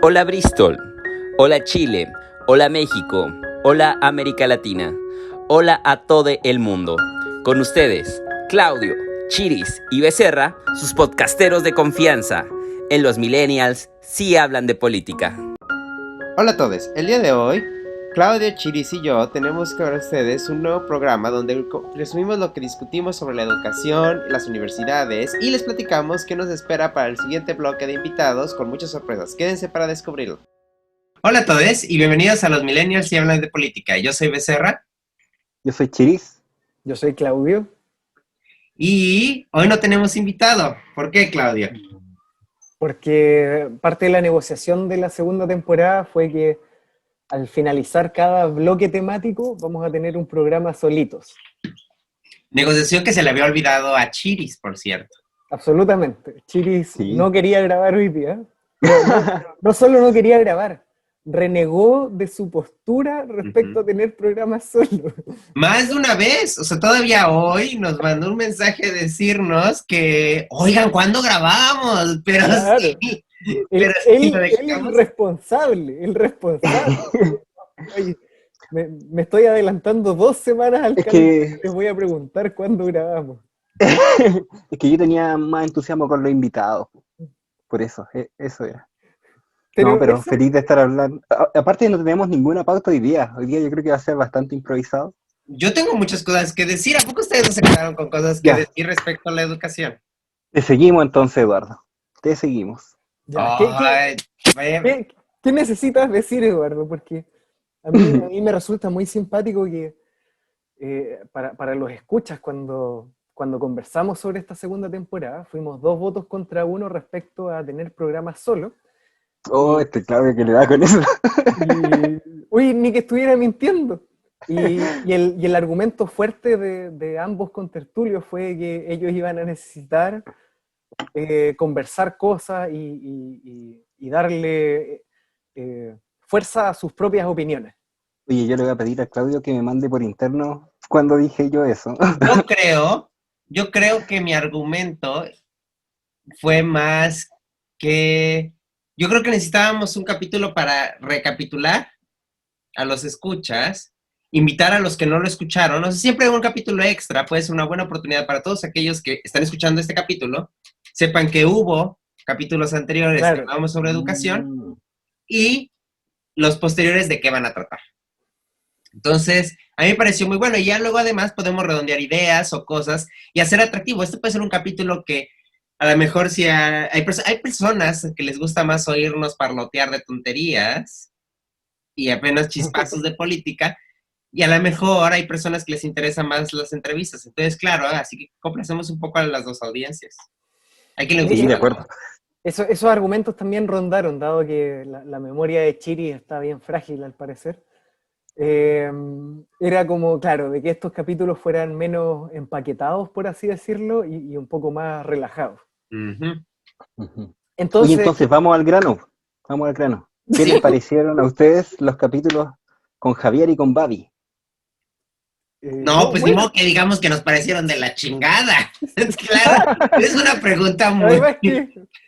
Hola Bristol, hola Chile, hola México, hola América Latina, hola a todo el mundo. Con ustedes, Claudio, Chiris y Becerra, sus podcasteros de confianza. En los Millennials sí hablan de política. Hola a todos, el día de hoy, Claudio, Chiris y yo tenemos para ustedes un nuevo programa donde resumimos lo que discutimos sobre la educación, las universidades y les platicamos qué nos espera para el siguiente bloque de invitados con muchas sorpresas. Quédense para descubrirlo. Hola a todos y bienvenidos a los Millennials y hablan de política. Yo soy Becerra. Yo soy Chiris. Yo soy Claudio. Y hoy no tenemos invitado. ¿Por qué, Claudio? Porque parte de la negociación de la segunda temporada fue que al finalizar cada bloque temático vamos a tener un programa solitos. Negociación que se le había olvidado a Chiris, por cierto. Absolutamente. Chiris Sí. no quería grabar hoy día. No solo no quería grabar, renegó de su postura respecto a tener programas solos. Más de una vez, o sea, todavía hoy nos mandó un mensaje a decirnos que, oigan, ¿cuándo grabamos? Pero Claro. sí, Él lo es dejamos. el responsable. Oye, me estoy adelantando 2 semanas al Es canal. que, Les voy a preguntar cuándo grabamos. es que yo tenía más entusiasmo con los invitados. Por eso, eso era. Pero eso- feliz de estar hablando. Aparte no tenemos ninguna pauta hoy día. Hoy día yo creo que va a ser bastante improvisado. Yo tengo muchas cosas que decir. ¿A poco ustedes no se quedaron con cosas que Ya. decir respecto a la educación? Te seguimos entonces, Eduardo. Te seguimos. Ya, Ay, vaya. ¿qué necesitas decir, Eduardo? Porque a mí me resulta muy simpático que para los escuchas, cuando conversamos sobre esta segunda temporada, fuimos 2 votos contra 1 respecto a tener programas solo. Oh, Claudio que le da con eso. Uy, ni que estuviera mintiendo. Y el argumento fuerte de ambos contertulios fue que ellos iban a necesitar conversar cosas y darle fuerza a sus propias opiniones. Oye, yo le voy a pedir a Claudio que me mande por interno cuando dije yo eso. Yo creo que mi argumento fue más que... Yo creo que necesitábamos un capítulo para recapitular a los escuchas, invitar a los que no lo escucharon. O sea, siempre un capítulo extra puede ser una buena oportunidad para todos aquellos que están escuchando este capítulo, sepan que hubo capítulos anteriores Claro. que hablamos sobre educación y los posteriores de qué van a tratar. Entonces, a mí me pareció muy bueno y ya luego además podemos redondear ideas o cosas y hacer atractivo. Este puede ser un capítulo que a lo mejor si hay personas que les gusta más oírnos parlotear de tonterías y apenas chispazos de política, y a lo mejor hay personas que les interesan más las entrevistas. Entonces, claro, así que complacemos un poco a las dos audiencias. Hay que le Sí, gusta. de acuerdo. Esos argumentos también rondaron, dado que la memoria de Chiri está bien frágil al parecer. Era como, claro, de que estos capítulos fueran menos empaquetados, por así decirlo, y un poco más relajados. Oye, Entonces, entonces vamos al grano. Vamos al grano. ¿Qué Sí. les parecieron a ustedes los capítulos con Javier y con Babi? No, pues bueno, ni modo que digamos que nos parecieron de la chingada. Claro, es una pregunta muy...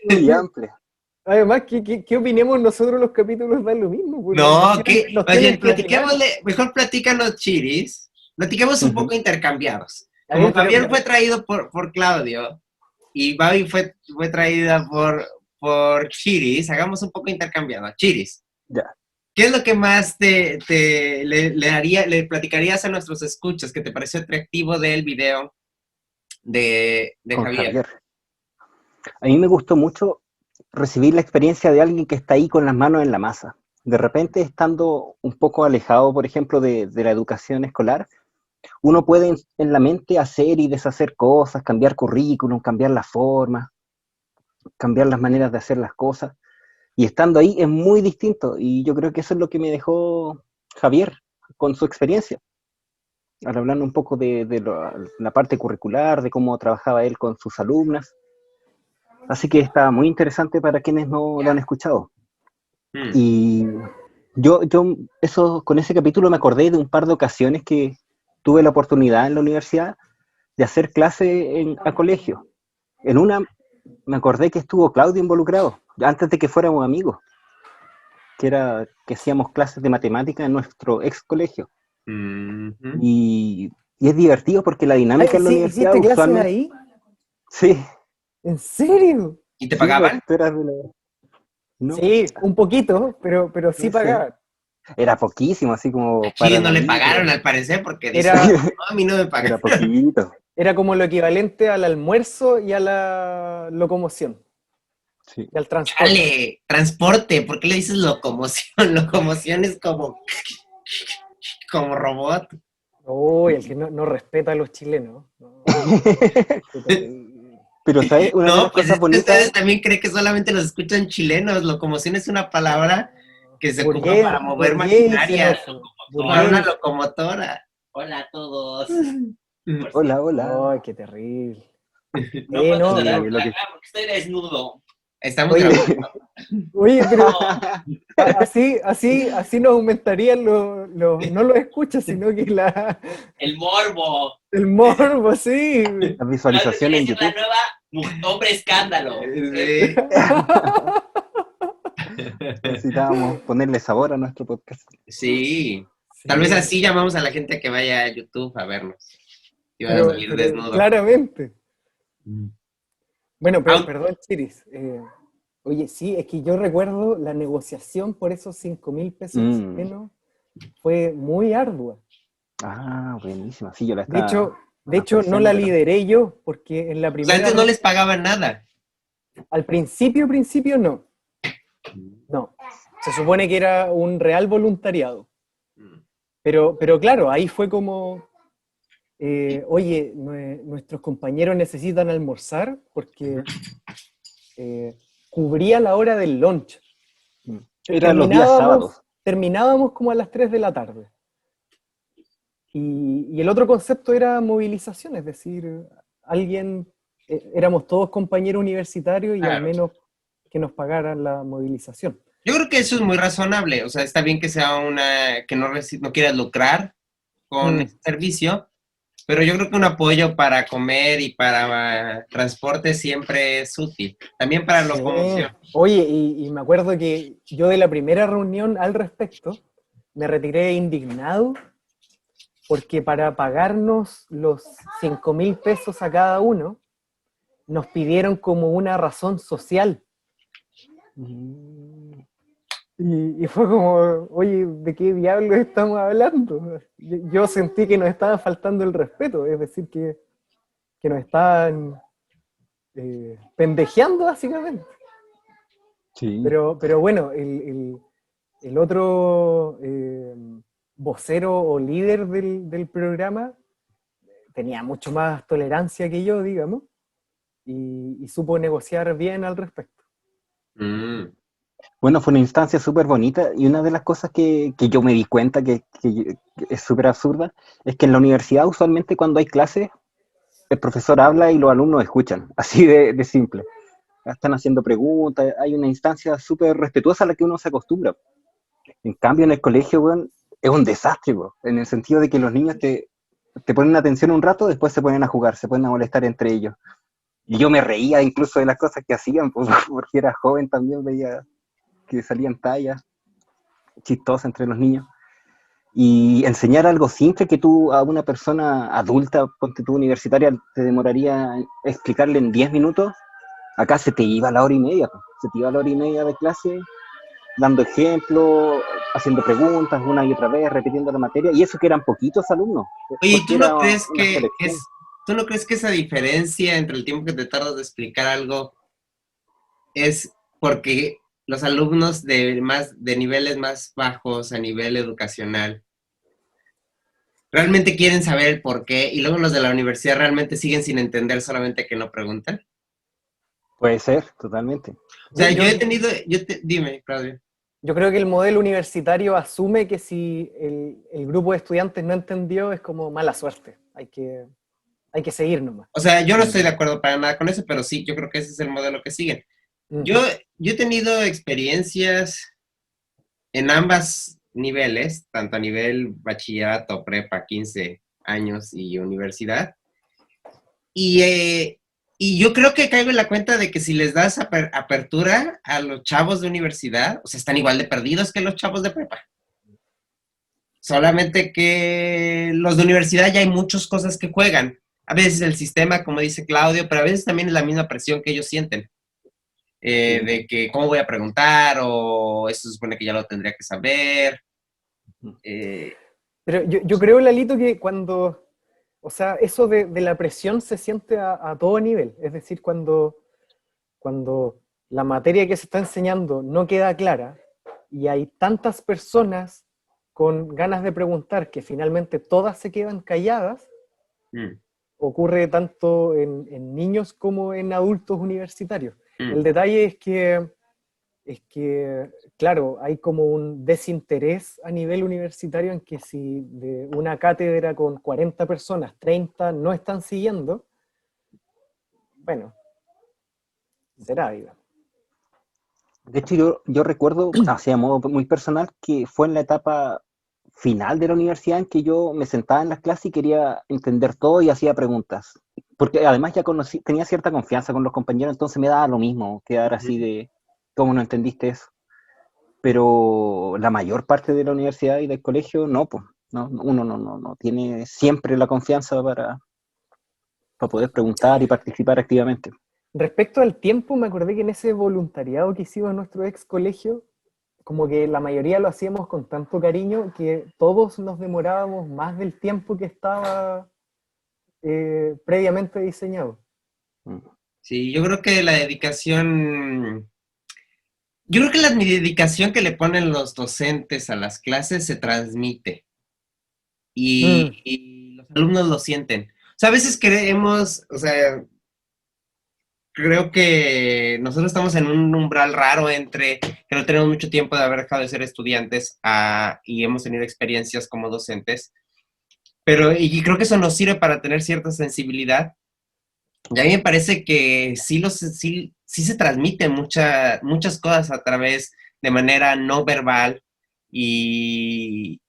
Muy amplia. además, ¿qué opinemos nosotros los capítulos dan lo mismo? Pues, No, ¿qué? nos Oye, tienen que opinar. mejor platícanos, Chiris. Platiquemos un poco intercambiados. A Como ver, pero- Javier fue traído por Claudio y Babi fue traída por Chiris, hagamos un poco intercambiado. Chiris, Ya. ¿qué es lo que más le platicarías a nuestros escuchas que te pareció atractivo del video de Con Javier? A mí me gustó mucho recibir la experiencia de alguien que está ahí con las manos en la masa. De repente, estando un poco alejado, por ejemplo, de la educación escolar, uno puede en la mente hacer y deshacer cosas, cambiar currículum, cambiar la forma, cambiar las maneras de hacer las cosas. Y estando ahí es muy distinto. Y yo creo que eso es lo que me dejó Javier con su experiencia. Ahora hablando un poco de la parte curricular, de cómo trabajaba él con sus alumnas. Así que está muy interesante para quienes no lo han escuchado. Y yo con ese capítulo me acordé de un par de ocasiones que tuve la oportunidad en la universidad de hacer clase a colegio. En una me acordé que estuvo Claudio involucrado, antes de que fuéramos amigos. que hacíamos clases de matemáticas en nuestro ex colegio. Ujú. Y es divertido porque la dinámica en la ¿Sí, universidad hiciste clases usualmente... ahí? Sí, ¿En serio? ¿Y te sí, pues, pagaban? esperas de no, Sí, un poquito, pero sí no sé. pagaban. Era poquísimo, así como A para Chile no le morir. pagaron al parecer porque dice, Era, no, a mí no me Era pagaron. poquito. era como lo equivalente al almuerzo y a la locomoción Sí. y al transporte. Chale, transporte, ¿por qué le dices locomoción? Locomoción es como robot. Uy, el que no respeta a los chilenos. No, qué terrible. Pero, ¿sabes? Una de No, las pues cosas es que bonitas... ustedes también creen que solamente los escuchan chilenos. Locomoción es una palabra que se ocupa para mover Burgués y maquinaria, xenófobo. para una Burgués. locomotora. Hola a todos. Hola, hola. Ay, qué terrible. No puedo No, cerrar Sí, lo que... porque estoy desnudo. Estamos Oye, grabando. oye, pero así nos aumentarían no los escuchas, sino que El morbo. el morbo, sí. Las visualizaciones en YouTube. Hombre escándalo. Sí. Necesitábamos ponerle sabor a nuestro podcast. Sí. Sí, Tal vez así llamamos a la gente que vaya a YouTube a vernos. Y van a pero, salir pero desnudo. claramente. Bueno, pero Ah, perdón, Chiris. Oye, sí, es que yo recuerdo la negociación por esos 5.000 pesos chilenos fue muy ardua. Ah, buenísima. Sí, yo la De estaba hecho, no la apreciando, pero... lideré yo, porque en la o sea, primera antes no les pagaban nada. al principio no. No. Se supone que era un real voluntariado. Pero claro, ahí fue como, oye, nuestros compañeros necesitan almorzar porque cubría la hora del lunch. Era los días sábados. Terminábamos como a las 3 de la tarde. Y el otro concepto era movilización, es decir, éramos todos compañeros universitarios y al Claro. menos que nos pagaran la movilización. Yo creo que eso es muy razonable. O sea, está bien que sea que no quieras lucrar con ese servicio, pero yo creo que un apoyo para comer y para transporte siempre es útil. También para locomoción. Oye, y me acuerdo que yo de la primera reunión al respecto me retiré indignado porque para pagarnos los 5.000 pesos a cada uno nos pidieron como una razón social. Y fue como, oye, ¿de qué diablos estamos hablando? Yo sentí que nos estaba faltando el respeto, es decir, que nos estaban pendejeando básicamente. Sí. Pero bueno, el otro vocero o líder del programa tenía mucho más tolerancia que yo, digamos, y supo negociar bien al respecto. Bueno, fue una instancia súper bonita y una de las cosas que yo me di cuenta que es súper absurda es que en la universidad usualmente cuando hay clases el profesor habla y los alumnos escuchan, así de simple. Están haciendo preguntas, hay una instancia súper respetuosa a la que uno se acostumbra. En cambio, en el colegio, bueno, es un desastre, bro, en el sentido de que los niños te ponen atención un rato, después se ponen a jugar, se ponen a molestar entre ellos. Y yo me reía incluso de las cosas que hacían, pues, porque era joven también, veía que salían tallas chistosas entre los niños. Y enseñar algo simple que tú a una persona adulta, ponte tú universitaria, te demoraría explicarle en 10 minutos, acá se te iba la hora y media, pues. Se te iba la hora y media de clase, dando ejemplos, haciendo preguntas una y otra vez, repitiendo la materia, y eso que eran poquitos alumnos. Oye, Porque ¿tú era no crees una selección. ¿tú no crees que esa diferencia entre el tiempo que te tardas de explicar algo es porque los alumnos de niveles más bajos a nivel educacional realmente quieren saber el por qué y luego los de la universidad realmente siguen sin entender solamente que no preguntan? Puede ser, totalmente. O sea, Yo, dime, Claudio. yo creo que el modelo universitario asume que si el grupo de estudiantes no entendió es como mala suerte. Hay que seguir nomás. O sea, yo no estoy de acuerdo para nada con eso, pero sí, yo creo que ese es el modelo que siguen. Yo he tenido experiencias en ambos niveles, tanto a nivel bachillerato, prepa, 15 años y universidad. Y Y yo creo que caigo en la cuenta de que si les das apertura a los chavos de universidad, o sea, están igual de perdidos que los chavos de prepa. Solamente que los de universidad ya hay muchas cosas que juegan. A veces el sistema, como dice Claudio, pero a veces también es la misma presión que ellos sienten. De que cómo voy a preguntar, o eso se supone que ya lo tendría que saber. Pero yo creo, Lalito, que cuando, o sea, eso de la presión se siente a todo nivel. Es decir, cuando la materia que se está enseñando no queda clara y hay tantas personas con ganas de preguntar que finalmente todas se quedan calladas, ocurre tanto en niños como en adultos universitarios. El detalle es que, claro, hay como un desinterés a nivel universitario en que si de una cátedra con 40 personas, 30 no están siguiendo, bueno, será, digamos. De hecho, yo recuerdo, así a modo muy personal, que fue en la etapa final de la universidad en que yo me sentaba en las clases y quería entender todo y hacía preguntas. Porque además ya tenía cierta confianza con los compañeros, entonces me daba lo mismo quedar así de, ¿cómo no entendiste eso? Pero la mayor parte de la universidad y del colegio, no, pues, no, uno no tiene siempre la confianza para poder preguntar y participar activamente. Respecto al tiempo, me acordé que en ese voluntariado que hicimos en nuestro ex colegio, como que la mayoría lo hacíamos con tanto cariño que todos nos demorábamos más del tiempo que estaba previamente diseñado. Sí, yo creo que la dedicación... Yo creo que la dedicación que le ponen los docentes a las clases se transmite. Y los alumnos lo sienten. O sea, a veces creemos, o sea, creo que nosotros estamos en un umbral raro entre que no tenemos mucho tiempo de haber dejado de ser estudiantes y hemos tenido experiencias como docentes, pero y creo que eso nos sirve para tener cierta sensibilidad. Y a mí me parece que sí se transmiten muchas cosas a través de manera no verbal y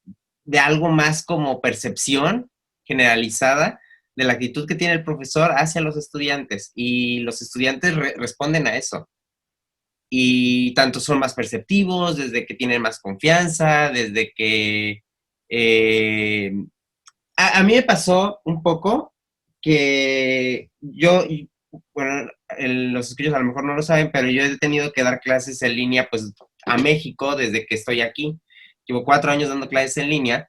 de algo más como percepción generalizada de la actitud que tiene el profesor hacia los estudiantes, y los estudiantes responden a eso. Y tanto son más perceptivos, desde que tienen más confianza, desde que... a mí me pasó un poco que yo, bueno, los escuchos a lo mejor no lo saben, pero yo he tenido que dar clases en línea, pues, a México desde que estoy aquí. Llevo 4 años dando clases en línea.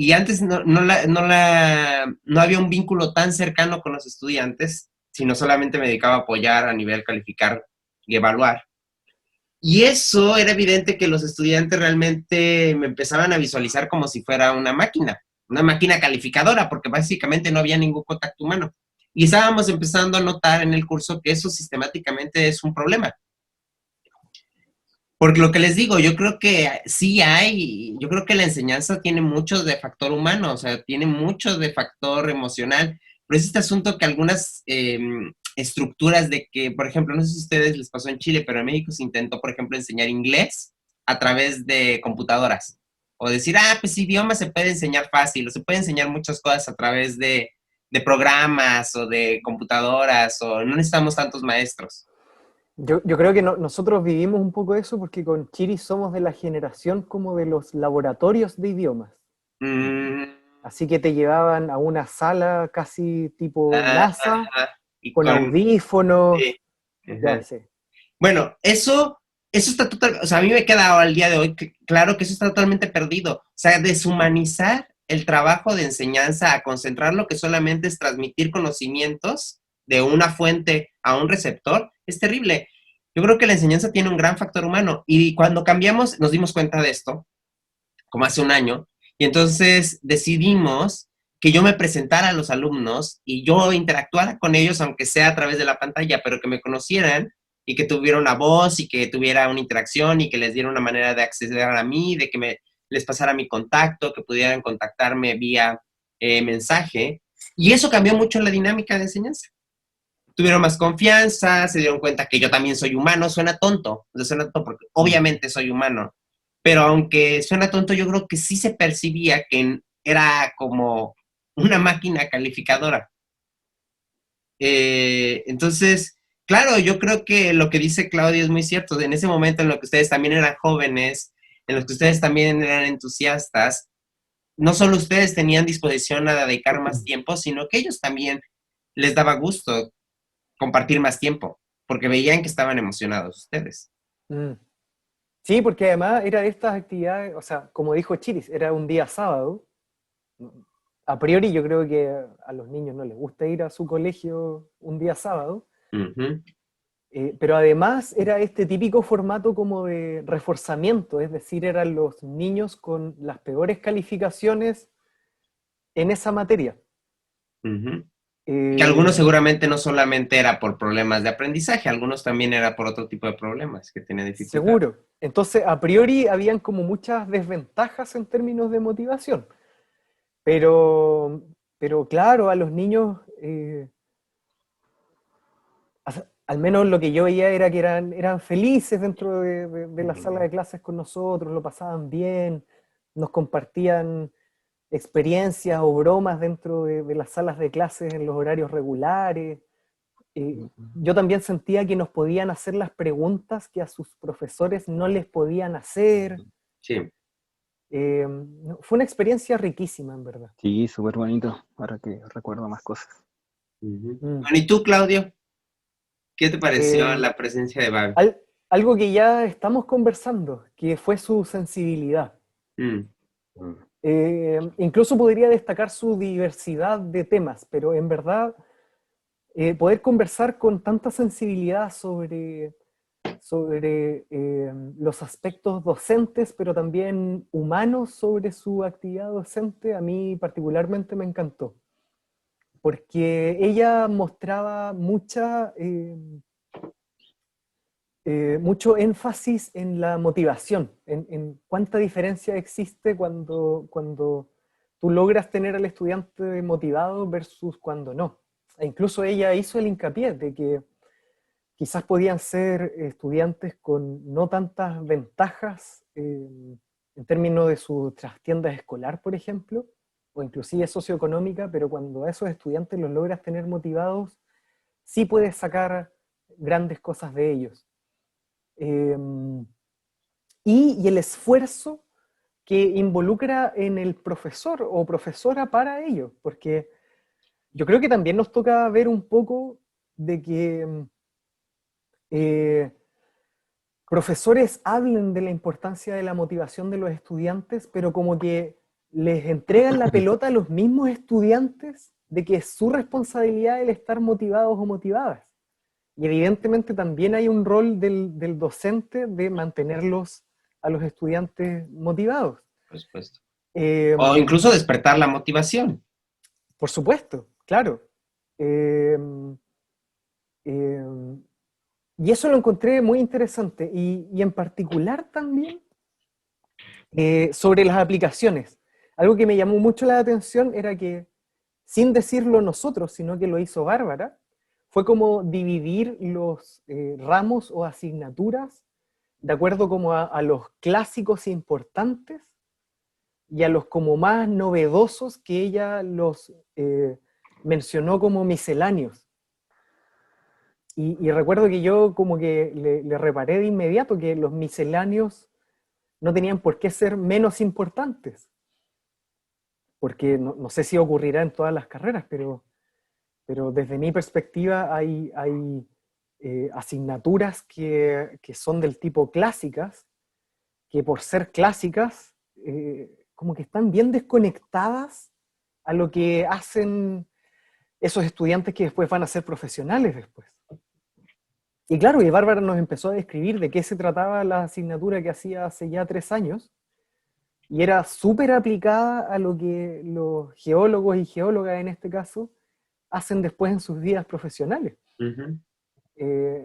Y antes no había un vínculo tan cercano con los estudiantes, sino solamente me dedicaba a apoyar a nivel calificar y evaluar. Y eso era evidente que los estudiantes realmente me empezaban a visualizar como si fuera una máquina calificadora, porque básicamente no había ningún contacto humano. Y estábamos empezando a notar en el curso que eso sistemáticamente es un problema. Porque lo que les digo, yo creo que yo creo que la enseñanza tiene mucho de factor humano, o sea, tiene mucho de factor emocional, pero es este asunto que algunas estructuras de que, por ejemplo, no sé si a ustedes les pasó en Chile, pero en México se intentó, por ejemplo, enseñar inglés a través de computadoras, o decir, pues idioma se puede enseñar fácil, o se puede enseñar muchas cosas a través de programas o de computadoras, o no necesitamos tantos maestros. Yo creo que nosotros vivimos un poco eso porque con Chiri somos de la generación como de los laboratorios de idiomas. Así que te llevaban a una sala casi tipo NASA, con audífonos. Sí. Ya, sí. Bueno, eso está total, o sea, a mí me queda al día de hoy claro que eso está totalmente perdido. O sea, deshumanizar el trabajo de enseñanza a concentrar lo que solamente es transmitir conocimientos de una fuente a un receptor, es terrible. Yo creo que la enseñanza tiene un gran factor humano, y cuando cambiamos nos dimos cuenta de esto, como hace un año, y entonces decidimos que yo me presentara a los alumnos y yo interactuara con ellos, aunque sea a través de la pantalla, pero que me conocieran y que tuviera una voz y que tuviera una interacción y que les diera una manera de acceder a mí, de que les pasara mi contacto, que pudieran contactarme vía mensaje. Y eso cambió mucho la dinámica de enseñanza. Tuvieron más confianza, se dieron cuenta que yo también soy humano. Suena tonto porque obviamente soy humano, pero aunque suena tonto, yo creo que sí se percibía que era como una máquina calificadora. Entonces, claro, yo creo que lo que dice Claudia es muy cierto. En ese momento en lo que ustedes también eran jóvenes, en los que ustedes también eran entusiastas, no solo ustedes tenían disposición a dedicar más tiempo, sino que ellos también les daba gusto compartir más tiempo, porque veían que estaban emocionados ustedes. Mm. Sí, porque además era de estas actividades, o sea, como dijo Chiris, era un día sábado. A priori yo creo que a los niños no les gusta ir a su colegio un día sábado, Ujú. pero además era este típico formato como de reforzamiento, es decir, eran los niños con las peores calificaciones en esa materia. Ujú. Que algunos Eh, seguramente no solamente era por problemas de aprendizaje, algunos también era por otro tipo de problemas que tenían dificultad. Seguro. Entonces, a priori habían como muchas desventajas en términos de motivación. Pero, pero claro, a los niños, al menos lo que yo veía era que eran felices dentro de la sala de clases con nosotros, lo pasaban bien, nos compartían experiencias o bromas dentro de las salas de clases en los horarios regulares. Yo también sentía que nos podían hacer las preguntas que a sus profesores no les podían hacer. Sí. Fue una experiencia riquísima, en verdad. Sí, súper bonito, ahora que recuerdo más cosas. Ujú. Mm. Bueno, ¿y tú, Claudio? ¿Qué te pareció Eh, la presencia de Babi? Algo que ya estamos conversando, que fue su sensibilidad. Mm. Incluso podría destacar su diversidad de temas, pero en verdad poder conversar con tanta sensibilidad sobre los aspectos docentes, pero también humanos sobre su actividad docente, a mí particularmente me encantó, porque ella mostraba mucho énfasis en la motivación, en cuánta diferencia existe cuando tú logras tener al estudiante motivado versus cuando no. E incluso ella hizo el hincapié de que quizás podían ser estudiantes con no tantas ventajas en términos de su trastienda escolar, por ejemplo, o inclusive socioeconómica, pero cuando a esos estudiantes los logras tener motivados, sí puedes sacar grandes cosas de ellos. Eh, y el esfuerzo que involucra en el profesor o profesora para ello, porque yo creo que también nos toca ver un poco de que eh, profesores hablen de la importancia de la motivación de los estudiantes, pero como que les entregan la pelota a los mismos estudiantes de que es su responsabilidad el estar motivados o motivadas. Y evidentemente también hay un rol del docente de mantenerlos a los estudiantes motivados. Por supuesto. Eh, O incluso despertar la motivación. por supuesto, claro. Eh, eh, y eso lo encontré muy interesante. Y en particular también sobre las aplicaciones. Algo que me llamó mucho la atención era que, sin decirlo nosotros, sino que lo hizo Bárbara, fue como dividir los ramos o asignaturas de acuerdo como a los clásicos importantes y a los como más novedosos que ella los mencionó como misceláneos. Y recuerdo que yo como que le reparé de inmediato que los misceláneos no tenían por qué ser menos importantes, porque no sé si ocurrirá en todas las carreras, pero desde mi perspectiva hay asignaturas que son del tipo clásicas, que por ser clásicas, como que están bien desconectadas a lo que hacen esos estudiantes que después van a ser profesionales después. Y claro, y Bárbara nos empezó a describir de qué se trataba la asignatura que hacía hace ya 3 años, y era súper aplicada a lo que los geólogos y geólogas en este caso hacen después en sus vidas profesionales. Uh-huh.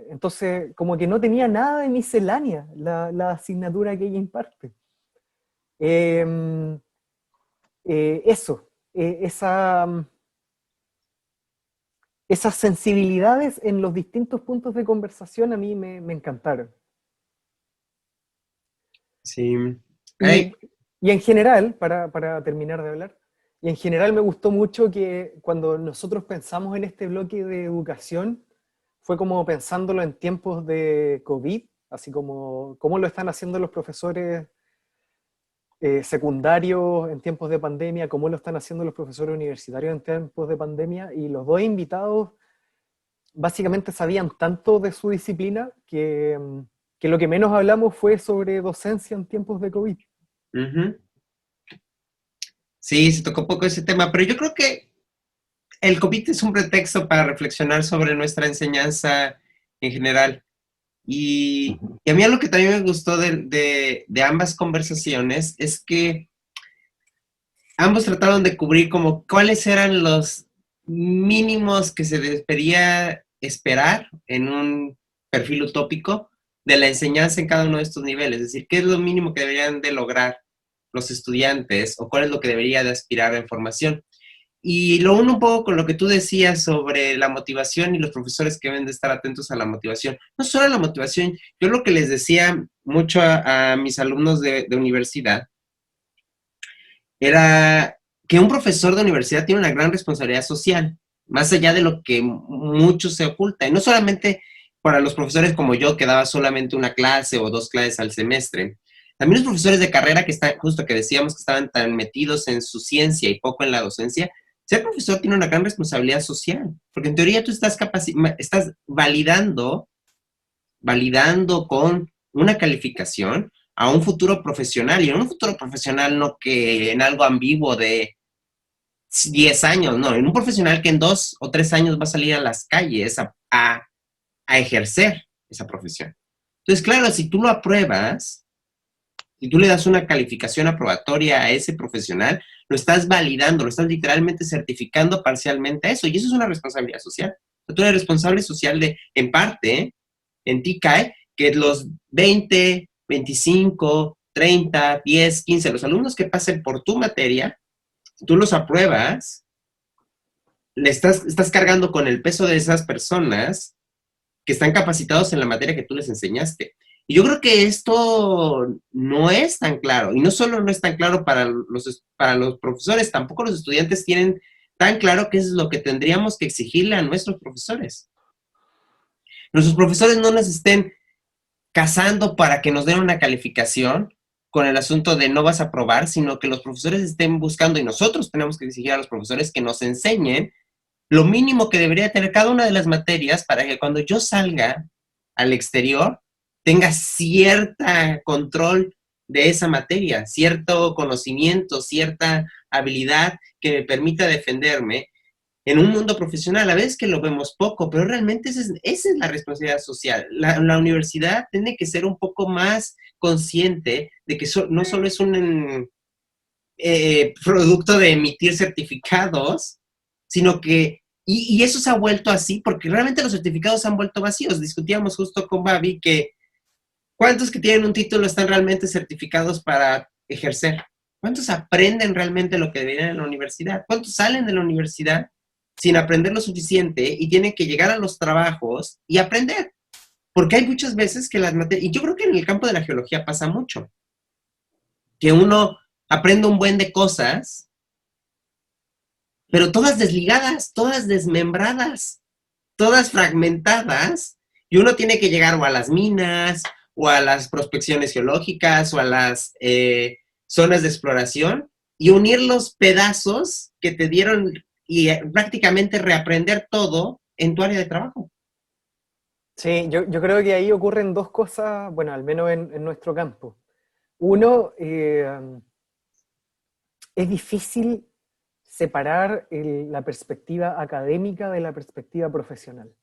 Entonces, como que no tenía nada de miscelánea la asignatura que ella imparte. Eso, esas sensibilidades en los distintos puntos de conversación a mí me encantaron. Sí. Y, y en general, para terminar de hablar, Y en general me gustó mucho que cuando nosotros pensamos en este bloque de educación, fue como pensándolo en tiempos de COVID, así como cómo lo están haciendo los profesores secundarios en tiempos de pandemia, cómo lo están haciendo los profesores universitarios en tiempos de pandemia, y los dos invitados básicamente sabían tanto de su disciplina que lo que menos hablamos fue sobre docencia en tiempos de COVID. Ujú. Sí, se tocó poco ese tema, pero yo creo que el COVID es un pretexto para reflexionar sobre nuestra enseñanza en general. Y a mí algo que también me gustó de ambas conversaciones es que ambos trataron de cubrir como cuáles eran los mínimos que se debería esperar en un perfil utópico de la enseñanza en cada uno de estos niveles. Es decir, qué es lo mínimo que deberían de lograr los estudiantes o cuál es lo que debería de aspirar en formación. Y lo uno un poco con lo que tú decías sobre la motivación y los profesores que deben de estar atentos a la motivación. No solo a la motivación, yo lo que les decía mucho a mis alumnos de universidad era que un profesor de universidad tiene una gran responsabilidad social, más allá de lo que mucho se oculta. Y no solamente para los profesores como yo, que daba solamente una clase o dos clases al semestre. También los profesores de carrera que están, justo que decíamos que estaban tan metidos en su ciencia y poco en la docencia, ser profesor tiene una gran responsabilidad social, porque en teoría tú estás validando con una calificación a un futuro profesional, y en un futuro profesional no que en algo ambiguo de 10 años, no, en un profesional que en 2 o 3 años va a salir a las calles a ejercer esa profesión. Entonces, claro, si tú lo apruebas, si tú le das una calificación aprobatoria a ese profesional, lo estás validando, lo estás literalmente certificando parcialmente a eso, y eso es una responsabilidad social. Tú eres responsable social de, en parte, en ti cae que los 20, 25, 30, 10, 15, los alumnos que pasen por tu materia, tú los apruebas, estás cargando con el peso de esas personas que están capacitados en la materia que tú les enseñaste. Y yo creo que esto no es tan claro, y no solo no es tan claro para los profesores, tampoco los estudiantes tienen tan claro qué es lo que tendríamos que exigirle a nuestros profesores. Nuestros profesores no nos estén cazando para que nos den una calificación con el asunto de no vas a aprobar, sino que los profesores estén buscando, y nosotros tenemos que exigir a los profesores que nos enseñen lo mínimo que debería tener cada una de las materias para que cuando yo salga al exterior tenga cierta control de esa materia, cierto conocimiento, cierta habilidad que me permita defenderme en un mundo profesional. A veces que lo vemos poco, pero realmente esa es la responsabilidad social. La universidad tiene que ser un poco más consciente de que no solo es un producto de emitir certificados, sino que, y eso se ha vuelto así, porque realmente los certificados se han vuelto vacíos. Discutíamos justo con Babi que ¿cuántos que tienen un título están realmente certificados para ejercer? ¿Cuántos aprenden realmente lo que deberían en la universidad? ¿Cuántos salen de la universidad sin aprender lo suficiente y tienen que llegar a los trabajos y aprender? Porque hay muchas veces que las materias, y yo creo que en el campo de la geología pasa mucho, que uno aprende un buen de cosas, pero todas desligadas, todas desmembradas, todas fragmentadas, y uno tiene que llegar o a las minas, o a las prospecciones geológicas, o a las zonas de exploración, y unir los pedazos que te dieron y prácticamente reaprender todo en tu área de trabajo. Sí, yo creo que ahí ocurren dos cosas, bueno, al menos en nuestro campo. Uno, es difícil separar la perspectiva académica de la perspectiva profesional.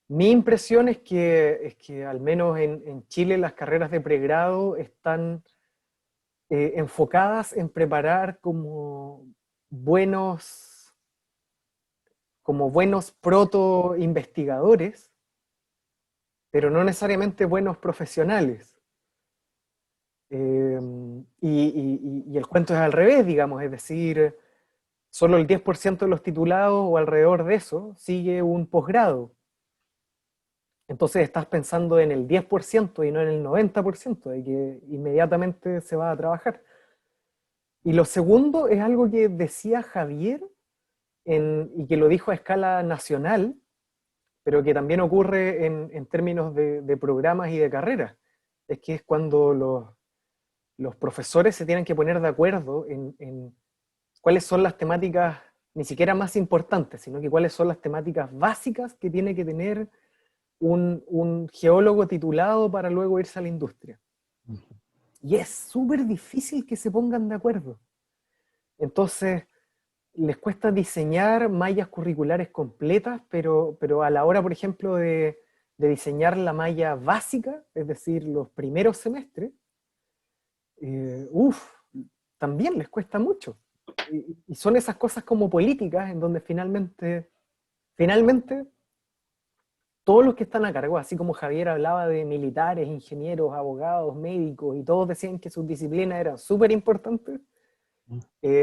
Mi impresión es que al menos en Chile las carreras de pregrado están enfocadas en preparar buenos proto-investigadores, pero no necesariamente buenos profesionales. Y el cuento es al revés, digamos, es decir, solo el 10% de los titulados o alrededor de eso sigue un posgrado. Entonces estás pensando en el 10% y no en el 90% de que inmediatamente se va a trabajar. Y lo segundo es algo que decía Javier y que lo dijo a escala nacional, pero que también ocurre en términos de programas y de carreras. Es que es cuando los profesores se tienen que poner de acuerdo en cuáles son las temáticas, ni siquiera más importantes, sino que cuáles son las temáticas básicas que tiene que tener un geólogo titulado para luego irse a la industria. Y es súper difícil que se pongan de acuerdo. Entonces, les cuesta diseñar mallas curriculares completas, pero a la hora, por ejemplo, de diseñar la malla básica, es decir, los primeros semestres, también les cuesta mucho. Y son esas cosas como políticas en donde finalmente, todos los que están a cargo, así como Javier hablaba de militares, ingenieros, abogados, médicos, y todos decían que sus disciplinas eran súper importantes,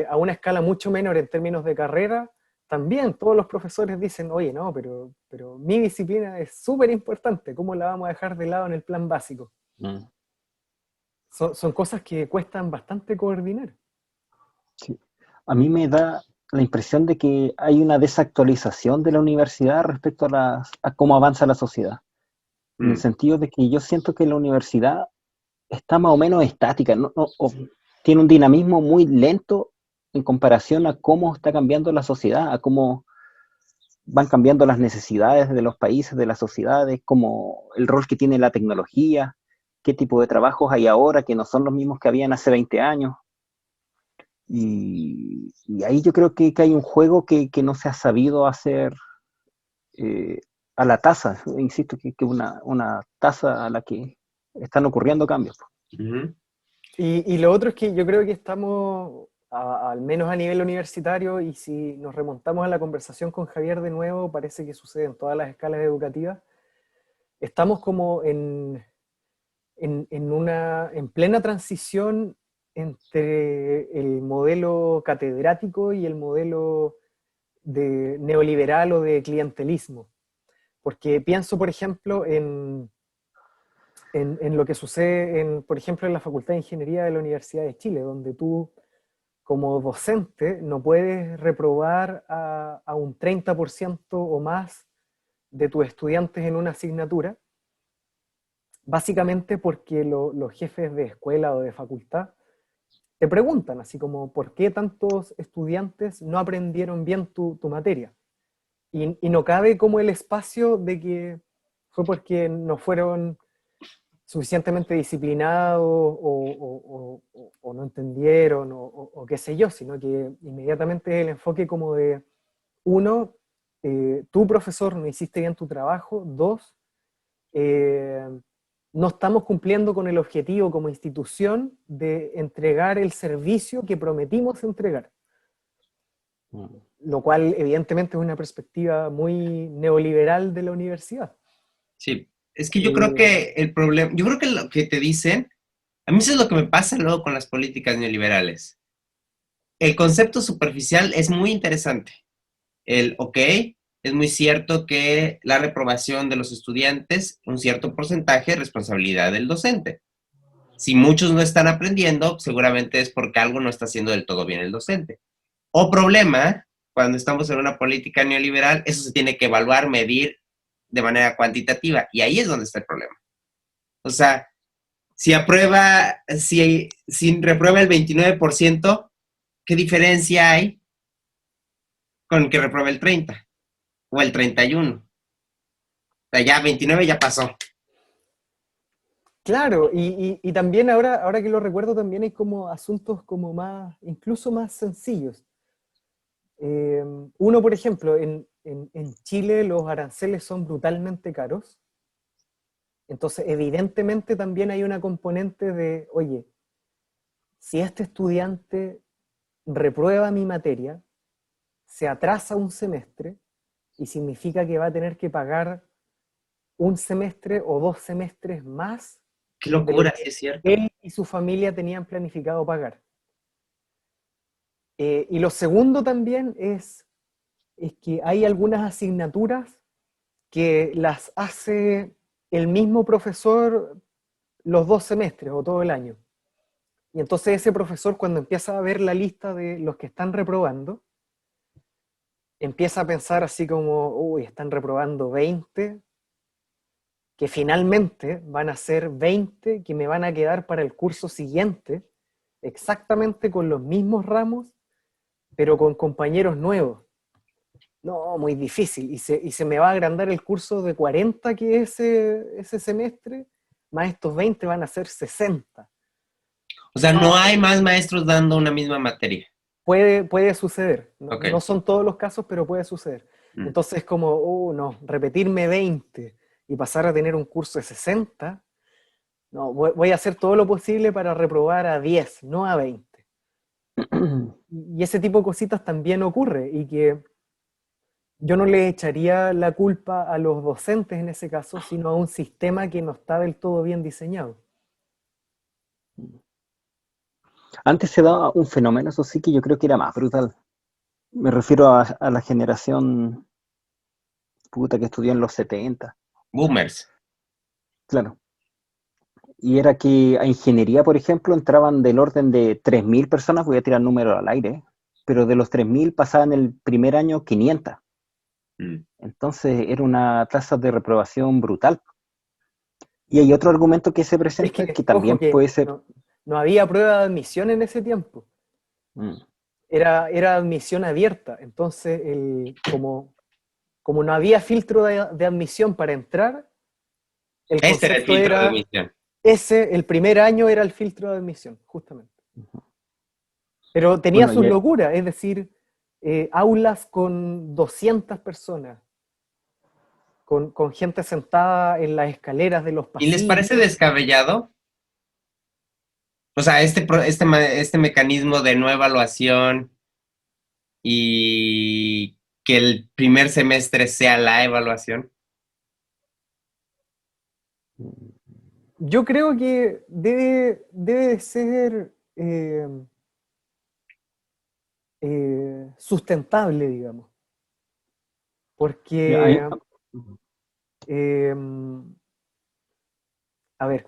a una escala mucho menor en términos de carrera, también todos los profesores dicen, oye, no, pero mi disciplina es súper importante, ¿cómo la vamos a dejar de lado en el plan básico? Son cosas que cuestan bastante coordinar. Sí. A mí me da la impresión de que hay una desactualización de la universidad respecto a cómo avanza la sociedad. En el sentido de que yo siento que la universidad está más o menos estática, o tiene un dinamismo muy lento en comparación a cómo está cambiando la sociedad, a cómo van cambiando las necesidades de los países, de las sociedades, como el rol que tiene la tecnología, qué tipo de trabajos hay ahora que no son los mismos que habían hace 20 años. Y ahí yo creo que hay un juego que no se ha sabido hacer a la tasa, insisto, que una tasa a la que están ocurriendo cambios. Uh-huh. Y lo otro es que yo creo que estamos, al menos a nivel universitario, y si nos remontamos a la conversación con Javier de nuevo, parece que sucede en todas las escalas educativas, estamos como en plena transición entre el modelo catedrático y el modelo neoliberal o de clientelismo. Porque pienso, por ejemplo, en lo que sucede, por ejemplo, en la Facultad de Ingeniería de la Universidad de Chile, donde tú, como docente, no puedes reprobar a un 30% o más de tus estudiantes en una asignatura, básicamente porque los jefes de escuela o de facultad te preguntan, así como, ¿por qué tantos estudiantes no aprendieron bien tu materia? Y no cabe como el espacio de que fue porque no fueron suficientemente disciplinados o no entendieron o qué sé yo, sino que inmediatamente el enfoque como de, uno, tú profesor no hiciste bien tu trabajo, dos, no estamos cumpliendo con el objetivo como institución de entregar el servicio que prometimos entregar. Lo cual evidentemente es una perspectiva muy neoliberal de la universidad. Sí, es que yo creo que el problema, yo creo que lo que te dicen, a mí eso es lo que me pasa luego con las políticas neoliberales. El concepto superficial es muy interesante. Es muy cierto que la reprobación de los estudiantes, un cierto porcentaje es responsabilidad del docente. Si muchos no están aprendiendo, seguramente es porque algo no está haciendo del todo bien el docente. O problema, cuando estamos en una política neoliberal, eso se tiene que evaluar, medir de manera cuantitativa, y ahí es donde está el problema. O sea, si reprueba el 29%, ¿qué diferencia hay con el que reprueba el 30%? O el 31%. O sea, ya 29 ya pasó. Claro, y también ahora que lo recuerdo, también hay como asuntos como más, incluso más sencillos. Uno, por ejemplo, en Chile los aranceles son brutalmente caros. Entonces, evidentemente también hay una componente de, oye, si este estudiante reprueba mi materia, se atrasa un semestre y significa que va a tener que pagar un semestre o 2 semestres más. Qué locura, sí es cierto. Él y su familia tenían planificado pagar. Y lo segundo también es que hay algunas asignaturas que las hace el mismo profesor los 2 semestres o todo el año. Y entonces ese profesor, cuando empieza a ver la lista de los que están reprobando, empieza a pensar así como, uy, están reprobando 20, que finalmente van a ser 20 que me van a quedar para el curso siguiente, exactamente con los mismos ramos, pero con compañeros nuevos. No, muy difícil. Y se me va a agrandar el curso de 40 que es ese semestre, más estos 20 van a ser 60. O sea, no No, hay más maestros dando una misma materia. puede suceder. No, Ok. no son todos los casos, pero puede suceder. Mm. Entonces, como, no, repetirme 20 y pasar a tener un curso de 60, no, voy a hacer todo lo posible para reprobar a 10, no a 20. Y ese tipo de cositas también ocurre, y que yo no le echaría la culpa a los docentes en ese caso, sino a un sistema que no está del todo bien diseñado. Antes se daba un fenómeno, eso sí, que yo creo que era más brutal. Me refiero a la generación puta que estudió en los 70, Boomers. claro. Y era que a ingeniería, por ejemplo, entraban del orden de 3.000 personas, voy a tirar números al aire, pero de los 3.000 pasaban el primer año 500. Mm. Entonces era una tasa de reprobación brutal. Y hay otro argumento que se Es presenta que que, ojo, también que puede ser... no había prueba de admisión en ese tiempo. Mm, Era admisión abierta. Entonces, como no había filtro de admisión para entrar, el Este era el concepto filtro de era, admisión. el primer año era el filtro de admisión, justamente. Pero tenía bueno, sus locuras, es decir, aulas con 200 personas, con gente sentada en las escaleras de los ¿Y les pasillos. parece descabellado? O sea, este mecanismo de no evaluación y que el primer semestre sea la evaluación. Yo creo que debe ser sustentable, digamos, ya, hay- porque, eh, a ver,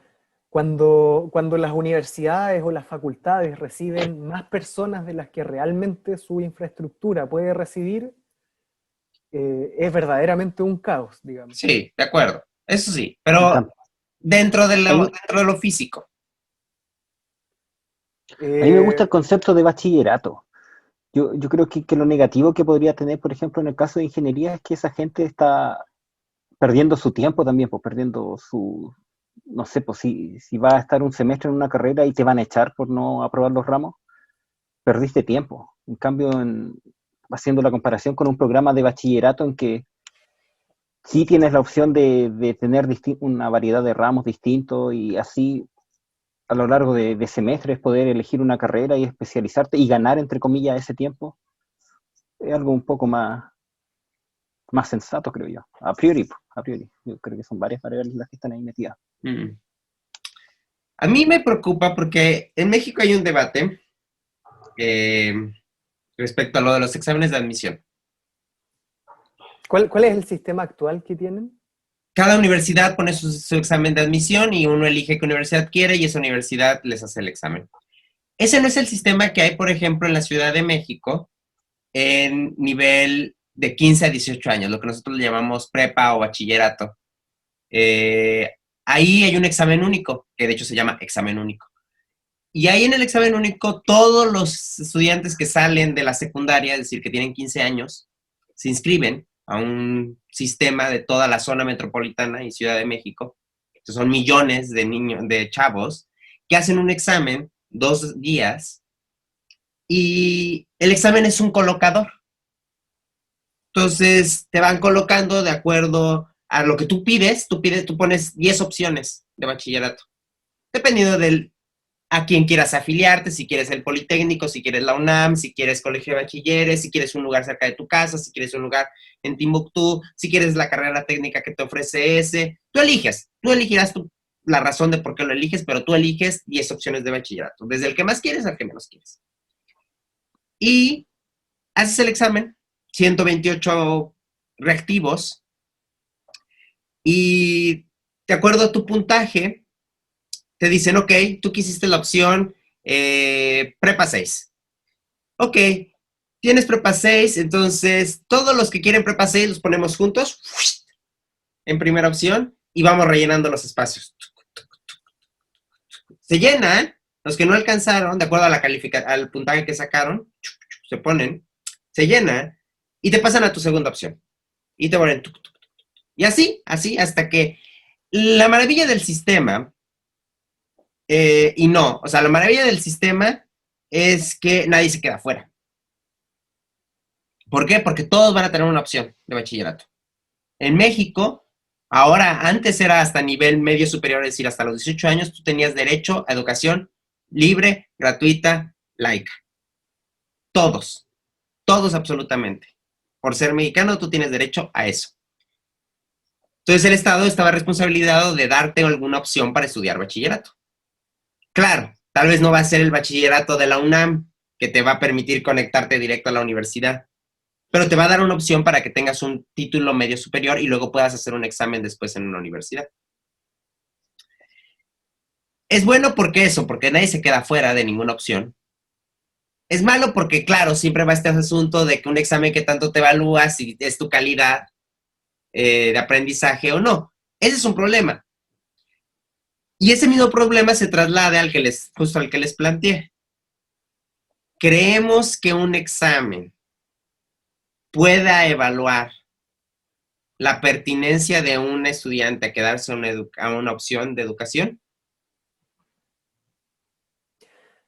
cuando las universidades o las facultades reciben más personas de las que realmente su infraestructura puede recibir, es verdaderamente un caos, digamos. Sí, de acuerdo. Eso sí, pero tam- ahí- dentro de lo físico. a mí me gusta Eh, el concepto de bachillerato. Yo creo que lo negativo que podría tener, por ejemplo, en el caso de ingeniería, es que esa gente está perdiendo su tiempo también, pues perdiendo su, no sé, pues si va a estar un semestre en una carrera y te van a echar por no aprobar los ramos, perdiste tiempo. En cambio, haciendo la comparación con un programa de bachillerato en que sí tienes la opción de tener una variedad de ramos distintos y así a lo largo de semestres poder elegir una carrera y especializarte y ganar, entre comillas, ese tiempo, es algo un poco más sensato, creo yo. A priori, a priori. Yo creo que son varias variables las que están ahí metidas. Mm. A mí me preocupa porque en México hay un debate eh, respecto a lo de los exámenes de admisión. ¿cuál es el sistema actual que tienen? Cada universidad pone su examen de admisión y uno elige qué universidad quiere y esa universidad les hace el examen. Ese no es el sistema que hay, por ejemplo, en la Ciudad de México en nivel de 15 a 18 años, lo que nosotros le llamamos prepa o bachillerato. Ahí hay un examen único, que de hecho se llama examen único. Y ahí en el examen único, todos los estudiantes que salen de la secundaria, es decir, que tienen 15 años, se inscriben a un sistema de toda la zona metropolitana y Ciudad de México. Entonces son millones de niños, de chavos, que hacen un examen 2 días y el examen es un colocador. Entonces te van colocando de acuerdo a lo que tú pides, tú pones 10 opciones de bachillerato, dependiendo a quién quieras afiliarte, si quieres el Politécnico, si quieres la UNAM, si quieres Colegio de Bachilleres, si quieres un lugar cerca de tu casa, si quieres un lugar en Timbuktu, si quieres la carrera técnica que te ofrece ese. Tú elegirás la razón de por qué lo eliges, pero tú eliges 10 opciones de bachillerato, desde el que más quieres al que menos quieres. Y haces el examen, 128 reactivos, y de acuerdo a tu puntaje, te dicen, ok, tú quisiste la opción Prepa 6. Ok, tienes Prepa 6, entonces todos los que quieren Prepa 6 los ponemos juntos en primera opción y vamos rellenando los espacios. Se llenan, los que no alcanzaron, de acuerdo a al puntaje que sacaron, se ponen, se llena y te pasan a tu segunda opción. Y te ponen. Y así, hasta que la maravilla del sistema, la maravilla del sistema es que nadie se queda fuera. ¿Por qué? Porque todos van a tener una opción de bachillerato. En México, ahora, antes era hasta nivel medio superior, es decir, hasta los 18 años, tú tenías derecho a educación libre, gratuita, laica. Todos absolutamente. Por ser mexicano, tú tienes derecho a eso. Entonces el Estado estaba responsabilizado de darte alguna opción para estudiar bachillerato. Claro, tal vez no va a ser el bachillerato de la UNAM, que te va a permitir conectarte directo a la universidad, pero te va a dar una opción para que tengas un título medio superior y luego puedas hacer un examen después en una universidad. Es bueno porque nadie se queda fuera de ninguna opción. Es malo porque, claro, siempre va este asunto de que un examen que tanto te evalúa si es tu calidad de aprendizaje o no. Ese es un problema. Y ese mismo problema se traslada justo al que les planteé. Creemos que un examen pueda evaluar la pertinencia de un estudiante a quedarse a una opción de educación.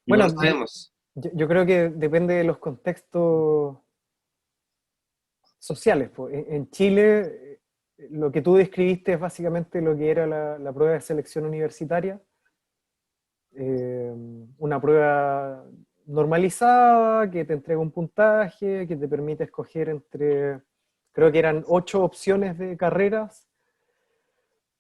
Bueno, no lo sabemos. Yo creo que depende de los contextos sociales. En Chile, lo que tú describiste es básicamente lo que era la prueba de selección universitaria. Una prueba normalizada que te entrega un puntaje, que te permite escoger entre, creo que eran 8 opciones de carreras.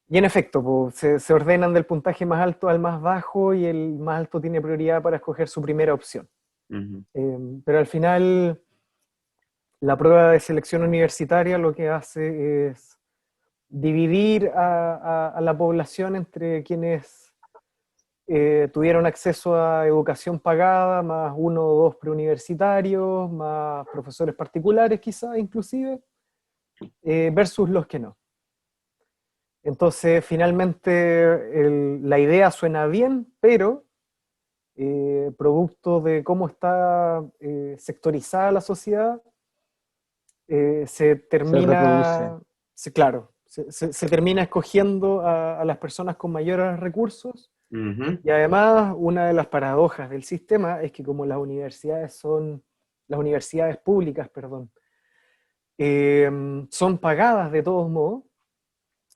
Y en efecto, se ordenan del puntaje más alto al más bajo y el más alto tiene prioridad para escoger su primera opción. Pero al final, la prueba de selección universitaria lo que hace es dividir a la población entre quienes tuvieron acceso a educación pagada, más 1 o 2 preuniversitarios, más profesores particulares quizás inclusive, versus los que no. Entonces, finalmente, la idea suena bien, pero producto de cómo está sectorizada la sociedad, se termina, se termina escogiendo a las personas con mayores recursos. Y además, una de las paradojas del sistema es que como las universidades públicas, son pagadas de todos modos,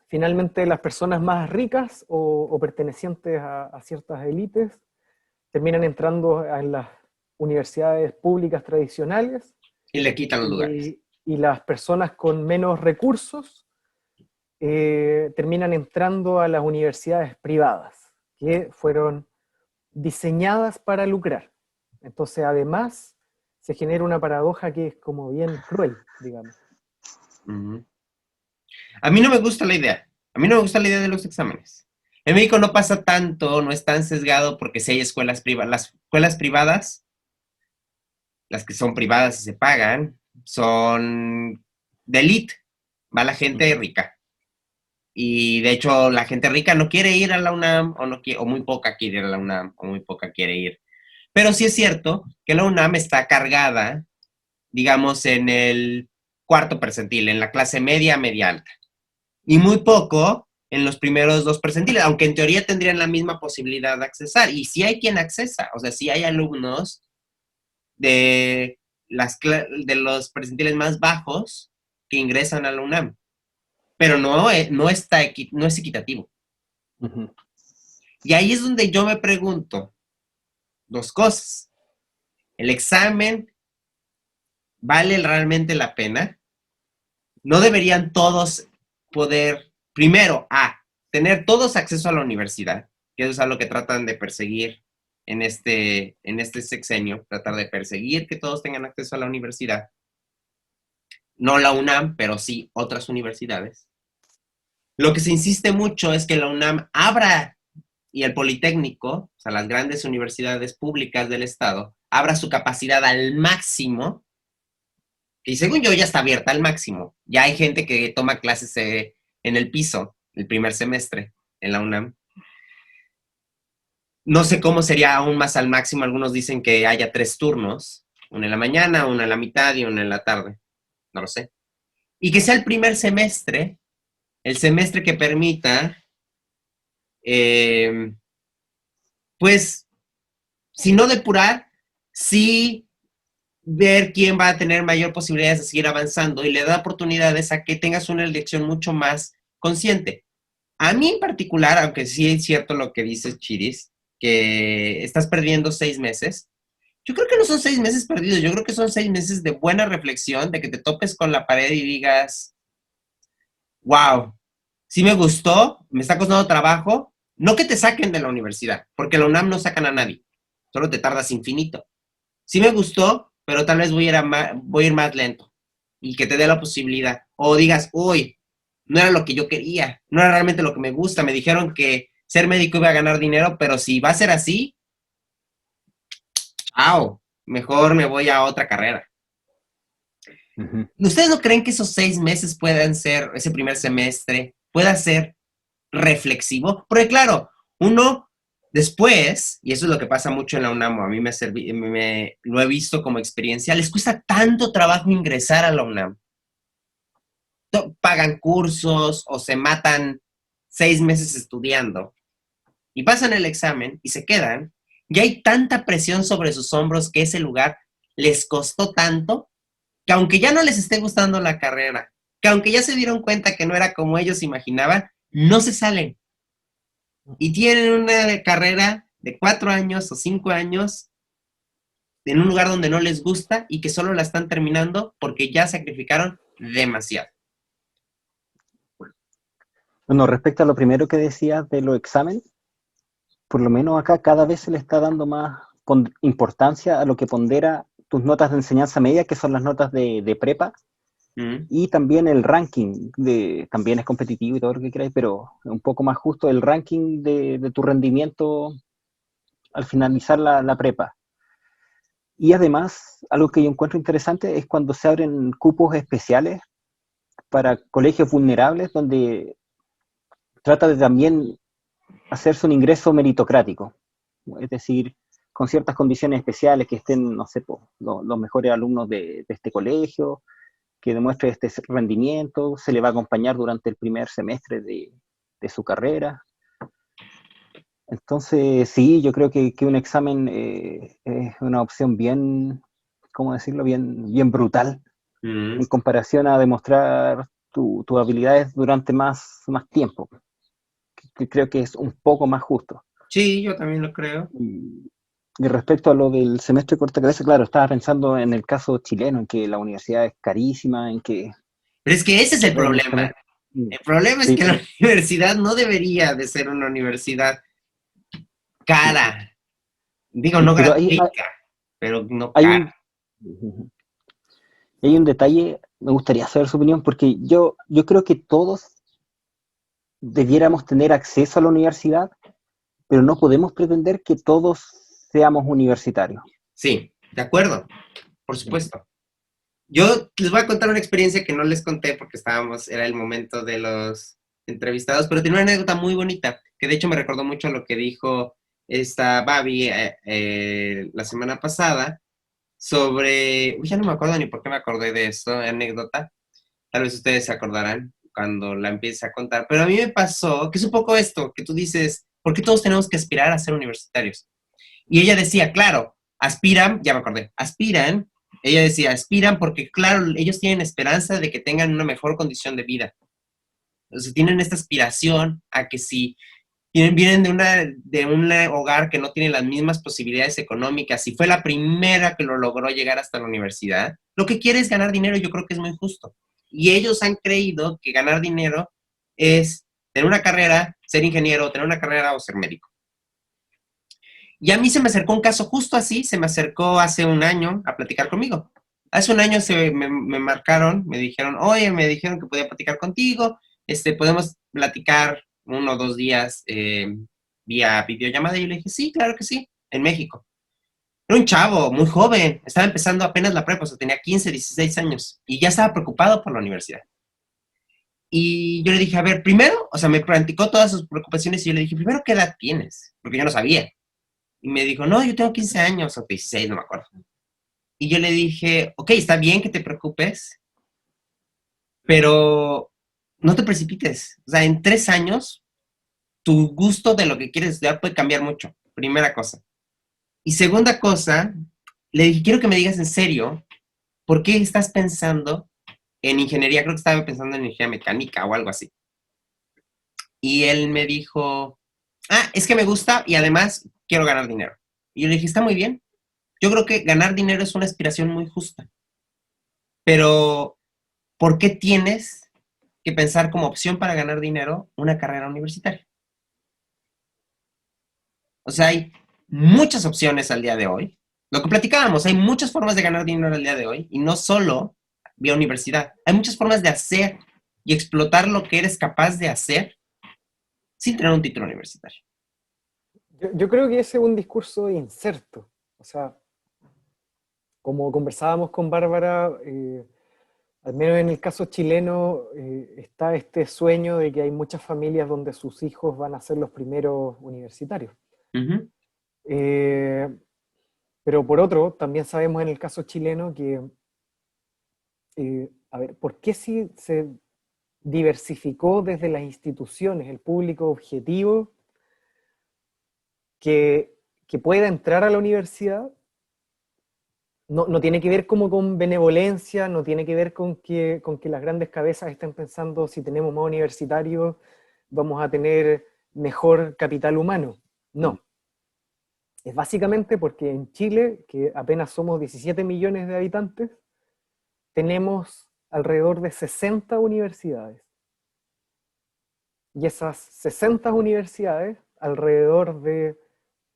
finalmente las personas más ricas o pertenecientes a ciertas élites terminan entrando en las universidades públicas tradicionales. Y le quitan los lugares. Y las personas con menos recursos terminan entrando a las universidades privadas, que fueron diseñadas para lucrar. Entonces, además, se genera una paradoja que es como bien cruel, digamos. A mí no me gusta la idea. A mí no me gusta la idea de los exámenes. En México no pasa tanto, no es tan sesgado porque si hay escuelas privadas, las escuelas privadas, las que son privadas y se pagan, son de élite, va la gente rica. Y de hecho la gente rica no quiere ir a la UNAM, o muy poca quiere ir a la UNAM, o muy poca quiere ir. Pero sí es cierto que la UNAM está cargada, digamos, en el cuarto percentil, en la clase media, media alta. Y muy poco en los primeros 2 percentiles, aunque en teoría tendrían la misma posibilidad de accesar. Y sí hay quien accesa, o sea, sí hay alumnos de los percentiles más bajos que ingresan a la UNAM. Pero no es equitativo. Y ahí es donde yo me pregunto 2 cosas. ¿El examen vale realmente la pena? ¿No deberían todos poder, primero, tener todos acceso a la universidad? Que eso es algo que tratan de perseguir en este sexenio, tratar de perseguir que todos tengan acceso a la universidad. No la UNAM, pero sí otras universidades. Lo que se insiste mucho es que la UNAM abra y el Politécnico, o sea, las grandes universidades públicas del estado, abra su capacidad al máximo, y según yo ya está abierta al máximo. Ya hay gente que toma clases en el piso, el primer semestre, en la UNAM. No sé cómo sería aún más al máximo. Algunos dicen que haya 3 turnos, uno en la mañana, uno en la mitad y uno en la tarde. No lo sé. Y que sea el primer semestre, el semestre que permita, pues, si no depurar, sí ver quién va a tener mayor posibilidades de seguir avanzando y le da oportunidades a que tengas una elección mucho más consciente. A mí en particular, aunque sí es cierto lo que dices, Chiris, que estás perdiendo 6 meses, yo creo que no son 6 meses perdidos, yo creo que son 6 meses de buena reflexión, de que te topes con la pared y digas, wow, sí me gustó, me está costando trabajo, no que te saquen de la universidad, porque la UNAM no sacan a nadie, solo te tardas infinito. Sí me gustó, pero tal vez voy a ir más lento y que te dé la posibilidad. O digas, uy, no era lo que yo quería, no era realmente lo que me gusta. Me dijeron que ser médico iba a ganar dinero, pero si va a ser así, mejor me voy a otra carrera. Ujú. ¿Ustedes no creen que esos 6 meses puedan ser, ese primer semestre, pueda ser reflexivo? Porque claro, uno después, y eso es lo que pasa mucho en la UNAM, a mí lo he visto como experiencia, les cuesta tanto trabajo ingresar a la UNAM. Pagan cursos o se matan 6 meses estudiando y pasan el examen y se quedan, y hay tanta presión sobre sus hombros que ese lugar les costó tanto que aunque ya no les esté gustando la carrera, que aunque ya se dieron cuenta que no era como ellos imaginaban, no se salen. Y tienen una carrera de 4 años o 5 años en un lugar donde no les gusta y que solo la están terminando porque ya sacrificaron demasiado. Bueno, respecto a lo primero que decías de los exámenes, por lo menos acá cada vez se le está dando más importancia a lo que pondera tus notas de enseñanza media, que son las notas de prepa, ¿Mm? y también el ranking, también es competitivo y todo lo que queráis, pero un poco más justo el ranking de tu rendimiento al finalizar la prepa. Y además, algo que yo encuentro interesante es cuando se abren cupos especiales para colegios vulnerables, donde trata de también hacerse un ingreso meritocrático, es decir, con ciertas condiciones especiales, que estén, no sé, los mejores alumnos de este colegio, que demuestre este rendimiento, se le va a acompañar durante el primer semestre de su carrera. Entonces, sí, yo creo que un examen es una opción bien, ¿cómo decirlo?, bien brutal ¿Mm? en comparación a demostrar tus habilidades durante más tiempo, que creo que es un poco más justo. Sí, yo también lo creo. Y respecto a lo del semestre corta cabeza, claro, estaba pensando en el caso chileno, en que la universidad es carísima, en que Pero es que ese es el en el problema. semestre... El problema es Sí, que la universidad no debería de ser una universidad sí. cara. Digo, no Pero gratuita, pero no hay cara. un, hay un detalle, me gustaría saber su opinión, porque yo creo que todos debiéramos tener acceso a la universidad, pero no podemos pretender que todos seamos universitarios. Sí, de acuerdo, por supuesto. Yo les voy a contar una experiencia que no les conté porque era el momento de los entrevistados, pero tenía una anécdota muy bonita, que de hecho me recordó mucho lo que dijo esta Babi la semana pasada sobre, ya no me acuerdo ni por qué me acordé de esto, anécdota, tal vez ustedes se acordarán cuando la empiece a contar, pero a mí me pasó, que es un poco esto, que tú dices, ¿por qué todos tenemos que aspirar a ser universitarios? Y ella decía, claro, aspiran, ya me acordé, aspiran, ella decía, aspiran porque, claro, ellos tienen esperanza de que tengan una mejor condición de vida. O sea, tienen esta aspiración a que si vienen de un hogar que no tiene las mismas posibilidades económicas, si fue la primera que lo logró llegar hasta la universidad, lo que quiere es ganar dinero, yo creo que es muy justo. Y ellos han creído que ganar dinero es tener una carrera, ser ingeniero, tener una carrera o ser médico. Y a mí se me acercó un caso justo así, se me acercó hace un año a platicar conmigo. Hace un año me marcaron, me dijeron, oye, me dijeron que podía platicar contigo, podemos platicar 1 o 2 días vía videollamada? Y yo le dije, sí, claro que sí, en México. Era un chavo muy joven, estaba empezando apenas la prepa, o sea, tenía 15, 16 años, y ya estaba preocupado por la universidad. Y yo le dije, a ver, primero, o sea, me platicó todas sus preocupaciones, y yo le dije, primero, ¿qué edad tienes? Porque yo no sabía. Y me dijo, no, yo tengo 15 años, o 16, no me acuerdo. Y yo le dije, ok, está bien que te preocupes, pero no te precipites. O sea, en 3 años, tu gusto de lo que quieres estudiar puede cambiar mucho. Primera cosa. Y segunda cosa, le dije, quiero que me digas en serio, ¿por qué estás pensando en ingeniería? Creo que estaba pensando en ingeniería mecánica o algo así. Y él me dijo, es que me gusta y además quiero ganar dinero. Y yo le dije, está muy bien. Yo creo que ganar dinero es una aspiración muy justa. Pero, ¿por qué tienes que pensar como opción para ganar dinero una carrera universitaria? O sea, hay muchas opciones al día de hoy. Lo que platicábamos, hay muchas formas de ganar dinero al día de hoy y no solo vía universidad. Hay muchas formas de hacer y explotar lo que eres capaz de hacer sin tener un título universitario. Yo creo que ese es un discurso incerto. O sea, como conversábamos con Bárbara, al menos en el caso chileno, está este sueño de que hay muchas familias donde sus hijos van a ser los primeros universitarios. Uh-huh. Pero por otro, también sabemos en el caso chileno que, a ver, ¿por qué si se diversificó desde las instituciones el público objetivo que pueda entrar a la universidad? No tiene que ver como con benevolencia, no tiene que ver con que las grandes cabezas estén pensando si tenemos más universitarios vamos a tener mejor capital humano. No. Es básicamente porque en Chile, que apenas somos 17 millones de habitantes, tenemos alrededor de 60 universidades. Y esas 60 universidades, alrededor de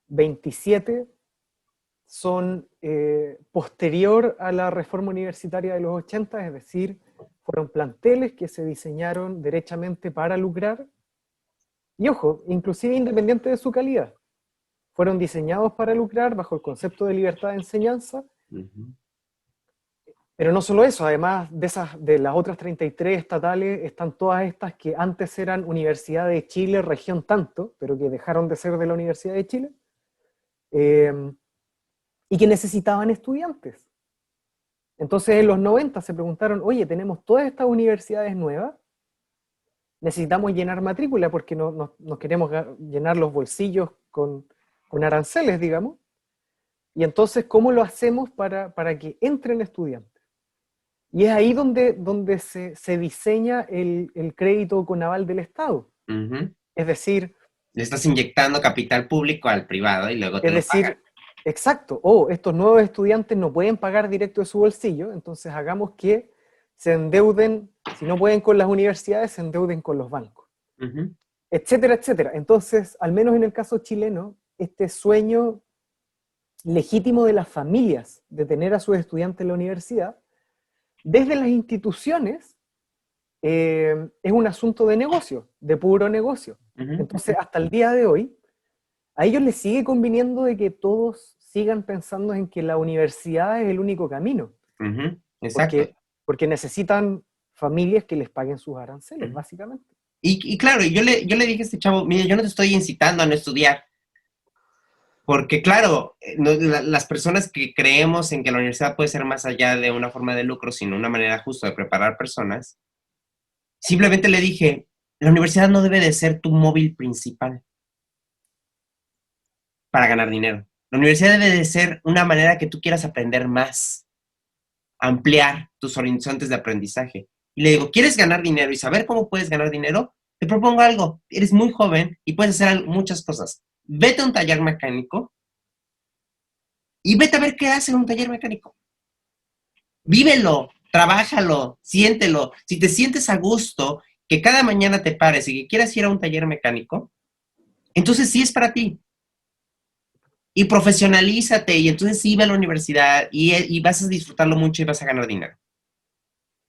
27 son posterior a la reforma universitaria de los 80, es decir, fueron planteles que se diseñaron derechamente para lucrar, y ojo, inclusive independiente de su calidad, fueron diseñados para lucrar bajo el concepto de libertad de enseñanza. Uh-huh. Pero no solo eso, además de las otras 33 estatales, están todas estas que antes eran Universidad de Chile, región tanto, pero que dejaron de ser de la Universidad de Chile, y que necesitaban estudiantes. Entonces en los 90 se preguntaron, oye, tenemos todas estas universidades nuevas, necesitamos llenar matrícula porque nos queremos llenar los bolsillos con aranceles, digamos, y entonces, ¿cómo lo hacemos para que entren estudiantes? Y es ahí donde se diseña el crédito con aval del Estado. Uh-huh. Es decir... Le estás inyectando capital público al privado y luego te lo pagan. Exacto. Estos nuevos estudiantes no pueden pagar directo de su bolsillo, entonces hagamos que se endeuden, si no pueden con las universidades, se endeuden con los bancos. Uh-huh. Etcétera, etcétera. Entonces, al menos en el caso chileno, este sueño legítimo de las familias de tener a sus estudiantes en la universidad, desde las instituciones, es un asunto de negocio, de puro negocio. Uh-huh. Entonces, hasta el día de hoy, a ellos les sigue conviniendo de que todos sigan pensando en que la universidad es el único camino. Uh-huh. Exacto. Porque necesitan familias que les paguen sus aranceles, uh-huh, básicamente. Y claro, yo le dije a este chavo, mire, yo no te estoy incitando a no estudiar. Porque claro, las personas que creemos en que la universidad puede ser más allá de una forma de lucro, sino una manera justa de preparar personas, simplemente le dije, la universidad no debe de ser tu móvil principal para ganar dinero. La universidad debe de ser una manera que tú quieras aprender más, ampliar tus horizontes de aprendizaje. Y le digo, ¿quieres ganar dinero y saber cómo puedes ganar dinero? Te propongo algo, eres muy joven y puedes hacer muchas cosas. Vete a un taller mecánico y vete a ver qué hace un taller mecánico. Vívelo, trabájalo, siéntelo. Si te sientes a gusto, que cada mañana te pares y que quieras ir a un taller mecánico, entonces sí es para ti. Y profesionalízate, y entonces sí ve a la universidad y vas a disfrutarlo mucho y vas a ganar dinero.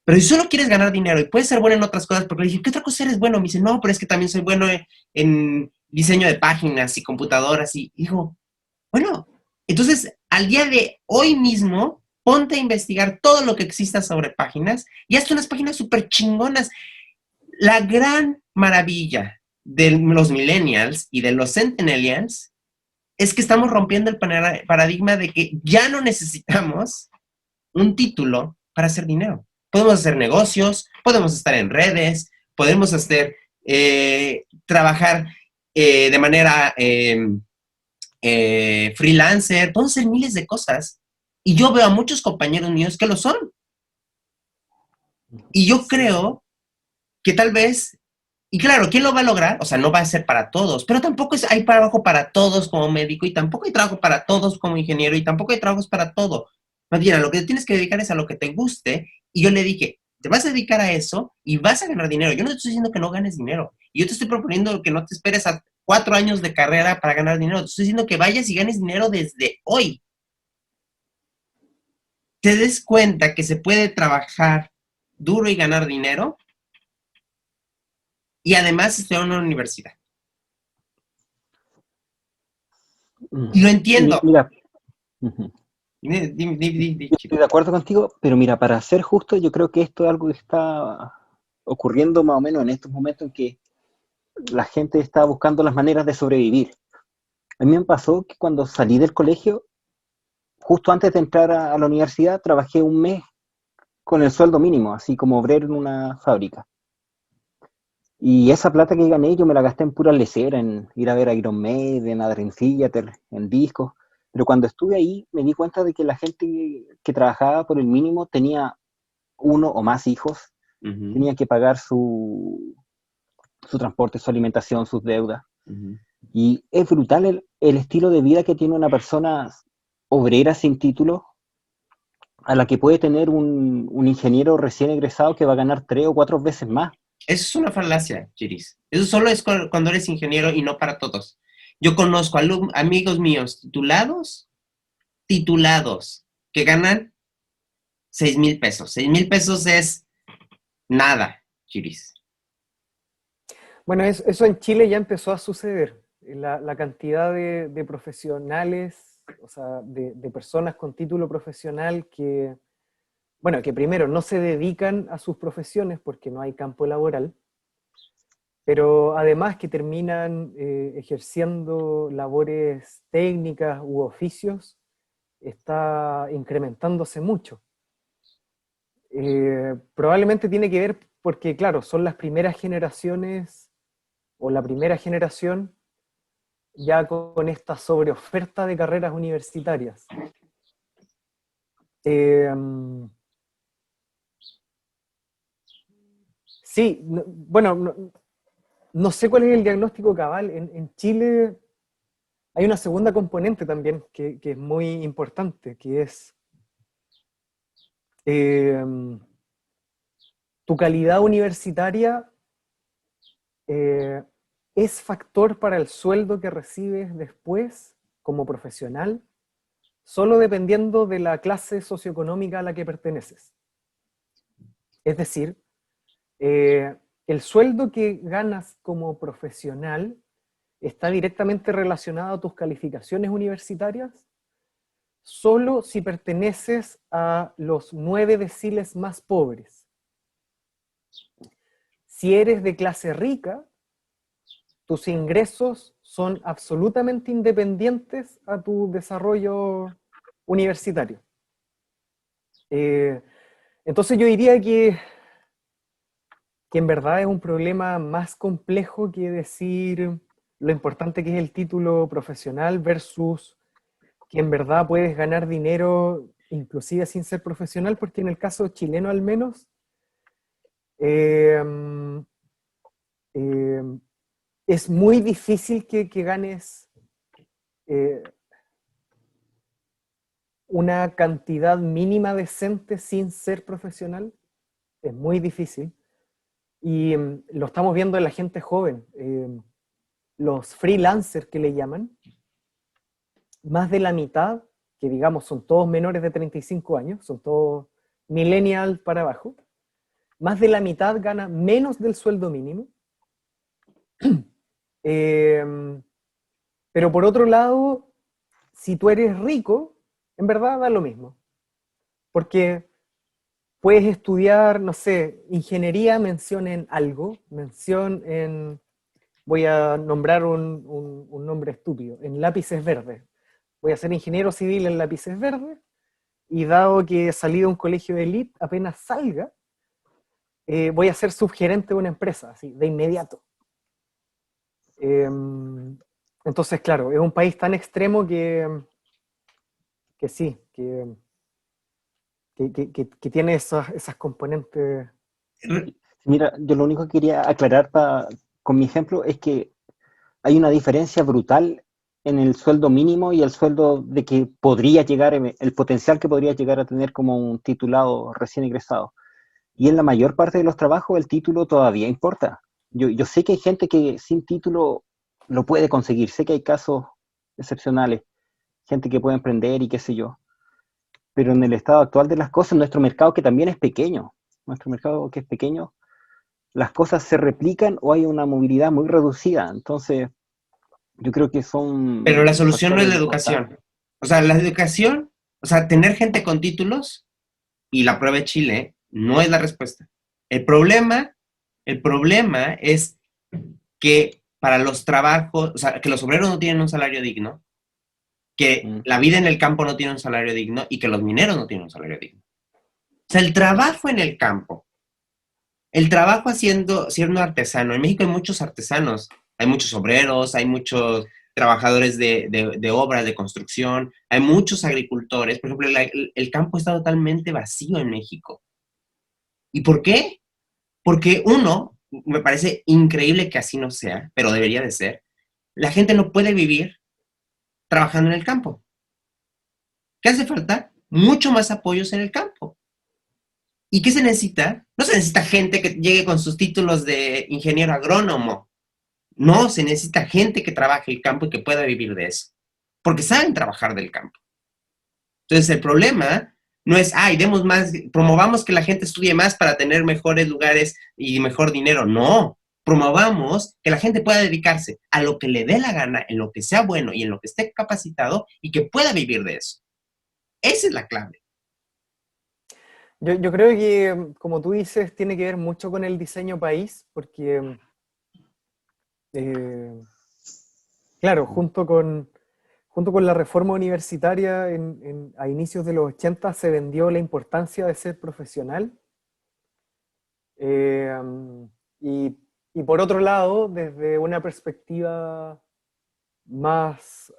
Pero si solo quieres ganar dinero y puedes ser bueno en otras cosas, porque le dije, ¿qué otra cosa eres bueno? Me dice, no, pero es que también soy bueno en diseño de páginas y computadoras y digo, bueno, entonces al día de hoy mismo, ponte a investigar todo lo que exista sobre páginas y hazte unas páginas súper chingonas. La gran maravilla de los millennials y de los centennials es que estamos rompiendo el paradigma de que ya no necesitamos un título para hacer dinero. Podemos hacer negocios, podemos estar en redes, podemos trabajar de manera freelancer, podemos hacer miles de cosas. Y yo veo a muchos compañeros míos que lo son. Y yo creo que tal vez, y claro, ¿quién lo va a lograr? O sea, no va a ser para todos, pero tampoco hay trabajo para todos como médico, y tampoco hay trabajo para todos como ingeniero, y tampoco hay trabajos para todo. Más bien, a lo que te tienes que dedicar es a lo que te guste, y yo le dije, te vas a dedicar a eso y vas a ganar dinero. Yo no te estoy diciendo que no ganes dinero, y yo te estoy proponiendo que no te esperes a 4 años de carrera para ganar dinero, te estoy diciendo que vayas y ganes dinero desde hoy. Te des cuenta que se puede trabajar duro y ganar dinero, y además estudiar en una universidad. Y lo entiendo. Mira, Dime, estoy de acuerdo contigo, pero mira, para ser justo, yo creo que esto es algo que está ocurriendo más o menos en estos momentos en que la gente está buscando las maneras de sobrevivir. A mí me pasó que cuando salí del colegio, justo antes de entrar a la universidad, trabajé un mes con el sueldo mínimo, así como obrero en una fábrica. Y esa plata que gané yo me la gasté en pura lesera, en ir a ver a Iron Maiden, a Dream Theater, en discos. Pero cuando estuve ahí me di cuenta de que la gente que trabajaba por el mínimo tenía uno o más hijos, tenía que pagar su transporte, su alimentación, sus deudas. Y es brutal el estilo de vida que tiene una persona obrera sin título, a la que puede tener un ingeniero recién egresado que va a ganar 3 o 4 veces más. Eso es una falacia, Chiris. Eso solo es cuando eres ingeniero y no para todos. Yo conozco amigos míos titulados, que ganan 6,000 pesos. 6,000 pesos es nada, Chiris. Bueno, eso en Chile ya empezó a suceder. La cantidad de profesionales, o sea, de personas con título profesional que, bueno, que primero no se dedican a sus profesiones porque no hay campo laboral, pero además que terminan ejerciendo labores técnicas u oficios, está incrementándose mucho. Probablemente tiene que ver porque, claro, son las primeras generaciones o la primera generación ya con esta sobreoferta de carreras universitarias. Sí, bueno, no sé cuál es el diagnóstico cabal. En Chile hay una segunda componente también que es muy importante, que es tu calidad universitaria es factor para el sueldo que recibes después como profesional, solo dependiendo de la clase socioeconómica a la que perteneces. Es decir, el sueldo que ganas como profesional está directamente relacionado a tus calificaciones universitarias solo si perteneces a los 9 deciles más pobres. Si eres de clase rica, tus ingresos son absolutamente independientes a tu desarrollo universitario. Entonces yo diría que en verdad es un problema más complejo que decir lo importante que es el título profesional versus que en verdad puedes ganar dinero inclusive sin ser profesional, porque en el caso chileno al menos, es muy difícil que ganes una cantidad mínima decente sin ser profesional. Es muy difícil. Y lo estamos viendo en la gente joven. Los freelancers que le llaman, más de la mitad, que digamos son todos menores de 35 años, son todos millennials para abajo, más de la mitad gana menos del sueldo mínimo. Pero por otro lado, si tú eres rico, en verdad da lo mismo. Porque puedes estudiar, no sé, ingeniería, mención en algo, mención en, voy a nombrar un nombre estúpido, en lápices verdes. Voy a ser ingeniero civil en lápices verdes, y dado que salí de un colegio de élite, apenas salga, voy a ser subgerente de una empresa, así, de inmediato. Entonces, claro, es un país tan extremo que sí, que tiene esas componentes. Mira, yo lo único que quería aclarar con mi ejemplo es que hay una diferencia brutal en el sueldo mínimo y el sueldo de que podría llegar, el potencial que podría llegar a tener como un titulado recién egresado. Y en la mayor parte de los trabajos el título todavía importa. Yo sé que hay gente que sin título lo puede conseguir, sé que hay casos excepcionales, gente que puede emprender y qué sé yo, pero en el estado actual de las cosas, nuestro mercado que también es pequeño, nuestro mercado que es pequeño, las cosas se replican o hay una movilidad muy reducida, entonces yo creo que Pero la son solución no es factores la educación. importantes. O sea, la educación, o sea, tener gente con títulos y la prueba de Chile no es la respuesta. El problema, el problema es que para los trabajos, o sea, que los obreros no tienen un salario digno, que Mm. la vida en el campo no tiene un salario digno y que los mineros no tienen un salario digno. O sea, el trabajo en el campo, el trabajo siendo artesano. En México hay muchos artesanos, hay muchos obreros, hay muchos trabajadores de obras, de construcción, hay muchos agricultores. Por ejemplo, el campo está totalmente vacío en México. ¿Y por qué? Porque uno, me parece increíble que así no sea, pero debería de ser, la gente no puede vivir trabajando en el campo. ¿Qué hace falta? Mucho más apoyos en el campo. ¿Y qué se necesita? No se necesita gente que llegue con sus títulos de ingeniero agrónomo. No, se necesita gente que trabaje el campo y que pueda vivir de eso. Porque saben trabajar del campo. Entonces el problema no es, ay, demos más, promovamos que la gente estudie más para tener mejores lugares y mejor dinero. No, promovamos que la gente pueda dedicarse a lo que le dé la gana, en lo que sea bueno y en lo que esté capacitado y que pueda vivir de eso. Esa es la clave. Yo creo que, como tú dices, tiene que ver mucho con el diseño país, porque, eh, claro, junto con la reforma universitaria a inicios de los 80 se vendió la importancia de ser profesional. Eh, y, y por otro lado, desde una perspectiva más,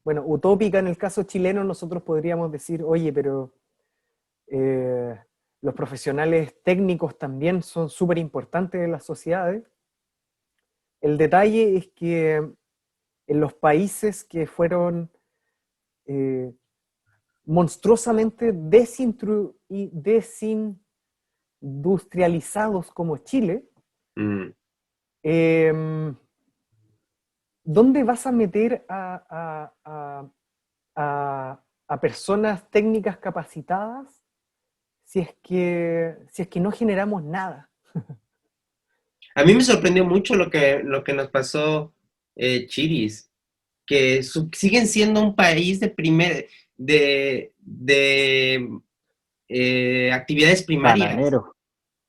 bueno, utópica en el caso chileno, nosotros podríamos decir, oye, pero eh, los profesionales técnicos también son súper importantes en las sociedades. El detalle es que en los países que fueron eh, monstruosamente desindustrializados como Chile, eh, ¿dónde vas a meter a personas técnicas capacitadas si es que no generamos nada? A mí me sorprendió mucho lo que nos pasó Chiris, que siguen siendo un país de actividades primarias. Bananero.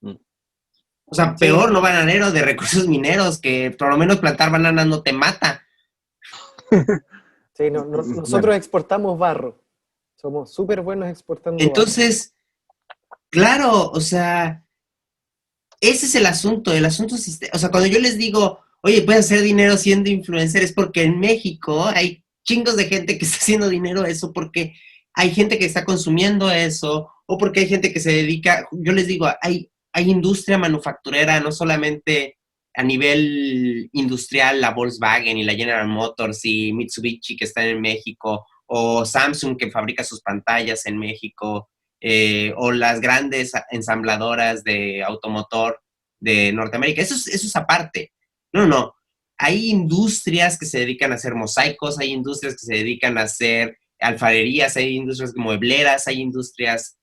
Mm. O sea, Sí, peor, no bananero, de recursos mineros, que por lo menos plantar bananas no te mata. sí, nosotros Bueno, exportamos barro. Somos súper buenos exportando barro. Entonces, claro, o sea, ese es el asunto, o sea, cuando yo les digo, oye, puedes hacer dinero siendo influencer, es porque en México hay chingos de gente que está haciendo dinero eso, porque hay gente que está consumiendo eso, o porque hay gente que se dedica, yo les digo, hay industria manufacturera, no solamente a nivel industrial, la Volkswagen y la General Motors y Mitsubishi que están en México, o Samsung que fabrica sus pantallas en México, o las grandes ensambladoras de automotor de Norteamérica. Eso es aparte. No, no. Hay industrias que se dedican a hacer mosaicos, hay industrias que se dedican a hacer alfarerías, hay industrias muebleras, hay industrias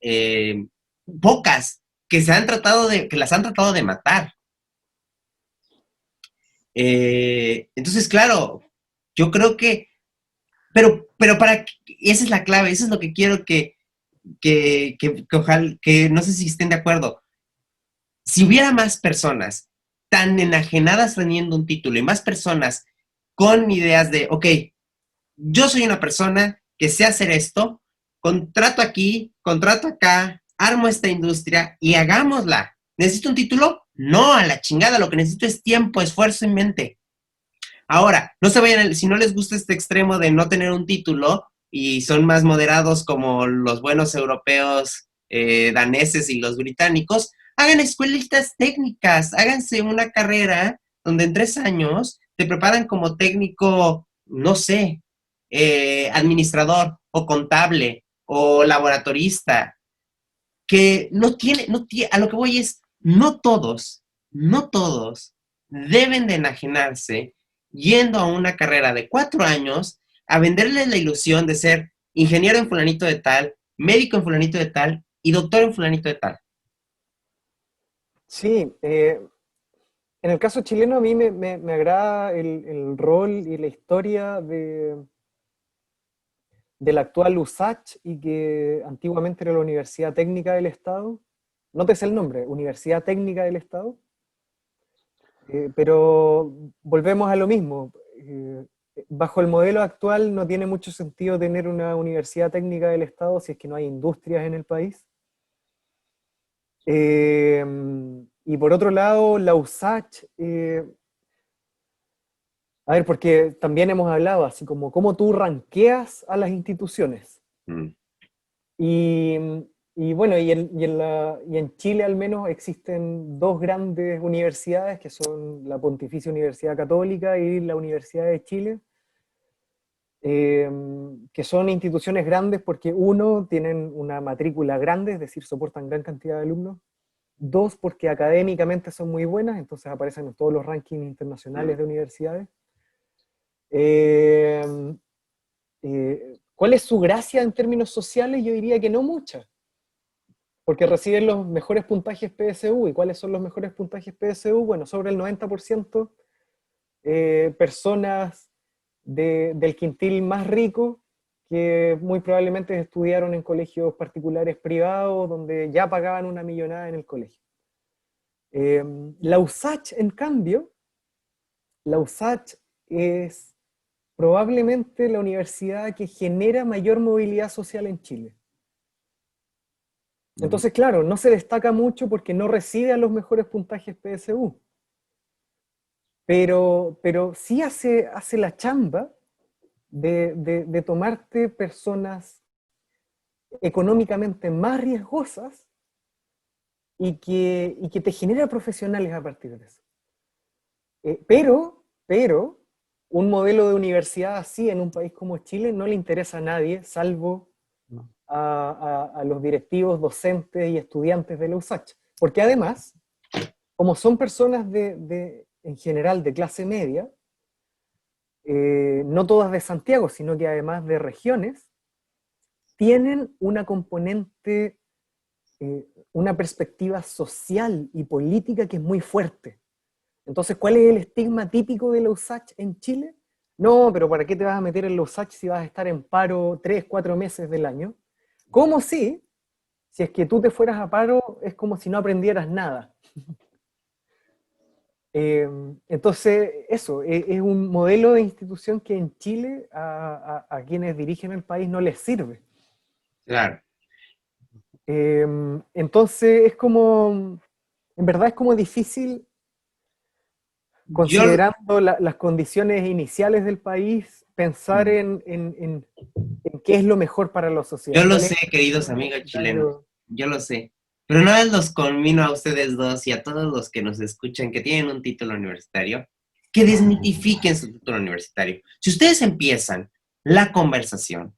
pocas que las han tratado de matar. Entonces, claro, yo creo que, pero esa es la clave, eso es lo que quiero que ojalá, que no sé si estén de acuerdo. Si hubiera más personas tan enajenadas teniendo un título y más personas con ideas de, ok, yo soy una persona que sé hacer esto, contrato aquí, contrato acá, armo esta industria y hagámosla. ¿Necesito un título? No, a la chingada, lo que necesito es tiempo, esfuerzo y mente. Ahora, no se vayan, si no les gusta este extremo de no tener un título y son más moderados como los buenos europeos, daneses y los británicos, hagan escuelitas técnicas, háganse una carrera donde en 3 años te preparan como técnico, no sé, administrador o contable o laboratorista, que a lo que voy es, no todos deben de enajenarse yendo a una carrera de 4 años a venderles la ilusión de ser ingeniero en fulanito de tal, médico en fulanito de tal y doctor en fulanito de tal. Sí, en el caso chileno a mí me agrada el rol y la historia del actual USACH y que antiguamente era la Universidad Técnica del Estado. Nótese el nombre, Universidad Técnica del Estado. Pero volvemos a lo mismo. Bajo el modelo actual no tiene mucho sentido tener una Universidad Técnica del Estado si es que no hay industrias en el país. Y por otro lado, la USACH, a ver, porque también hemos hablado así como cómo tú ranqueas a las instituciones. Mm. Y bueno, y en Chile al menos existen dos grandes universidades, que son la Pontificia Universidad Católica y la Universidad de Chile, que son instituciones grandes porque uno, tienen una matrícula grande, es decir, soportan gran cantidad de alumnos. Dos, porque académicamente son muy buenas, entonces aparecen en todos los rankings internacionales de universidades. ¿Cuál es su gracia en términos sociales? Yo diría que no mucha, porque reciben los mejores puntajes PSU. ¿Y cuáles son los mejores puntajes PSU? Bueno, sobre el 90% personas del quintil más rico, que muy probablemente estudiaron en colegios particulares privados, donde ya pagaban una millonada en el colegio. La USACH, en cambio, la USACH es probablemente la universidad que genera mayor movilidad social en Chile. Entonces, claro, no se destaca mucho porque no recibe a los mejores puntajes PSU. Pero sí hace la chamba de tomarte personas económicamente más riesgosas y que te genera profesionales a partir de eso. Pero un modelo de universidad así en un país como Chile no le interesa a nadie, salvo a los directivos, docentes y estudiantes de la USACH. Porque además, como son personas en general de clase media, no todas de Santiago, sino que además de regiones, tienen una componente, una perspectiva social y política que es muy fuerte. Entonces, ¿cuál es el estigma típico de la USACH en Chile? No, pero ¿para qué te vas a meter en la USACH si vas a estar en paro 3, 4 meses del año? Como si es que tú te fueras a paro, es como si no aprendieras nada. Entonces, eso, es un modelo de institución que en Chile a quienes dirigen el país no les sirve. Claro. Entonces, es como, en verdad es como difícil, considerando las condiciones iniciales del país, pensar en qué es lo mejor para la sociedad. Yo lo sé, queridos amigos chilenos, yo lo sé. Pero no los conmino a ustedes dos y a todos los que nos escuchan que tienen un título universitario, que desmitifiquen su título universitario. Si ustedes empiezan la conversación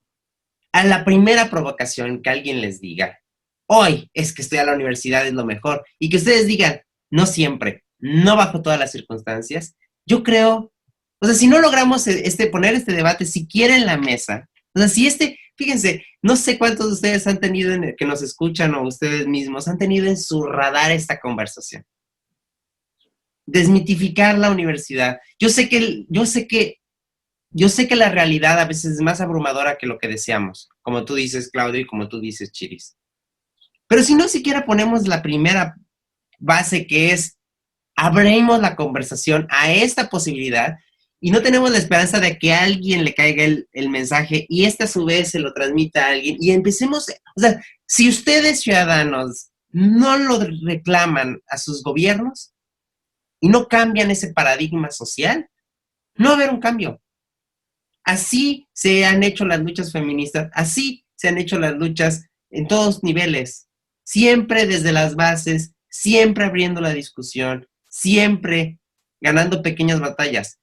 a la primera provocación que alguien les diga, hoy es que estudiar a la universidad es lo mejor, y que ustedes digan, no siempre, no bajo todas las circunstancias, yo creo, o sea, si no logramos poner este debate siquiera en la mesa, o sea, si fíjense, no sé cuántos de ustedes han tenido, que nos escuchan o ustedes mismos, han tenido en su radar esta conversación. desmitificar la universidad. Yo sé que la realidad a veces es más abrumadora que lo que deseamos, como tú dices, Claudio, y como tú dices, Chiris. Pero si no siquiera ponemos la primera base, que es abrimos la conversación a esta posibilidad y no tenemos la esperanza de que a alguien le caiga el mensaje y este a su vez se lo transmita a alguien y empecemos, o sea, si ustedes ciudadanos no lo reclaman a sus gobiernos y no cambian ese paradigma social, no va a haber un cambio. Así se han hecho las luchas feministas, así se han hecho las luchas en todos niveles, siempre desde las bases, siempre abriendo la discusión, siempre ganando pequeñas batallas.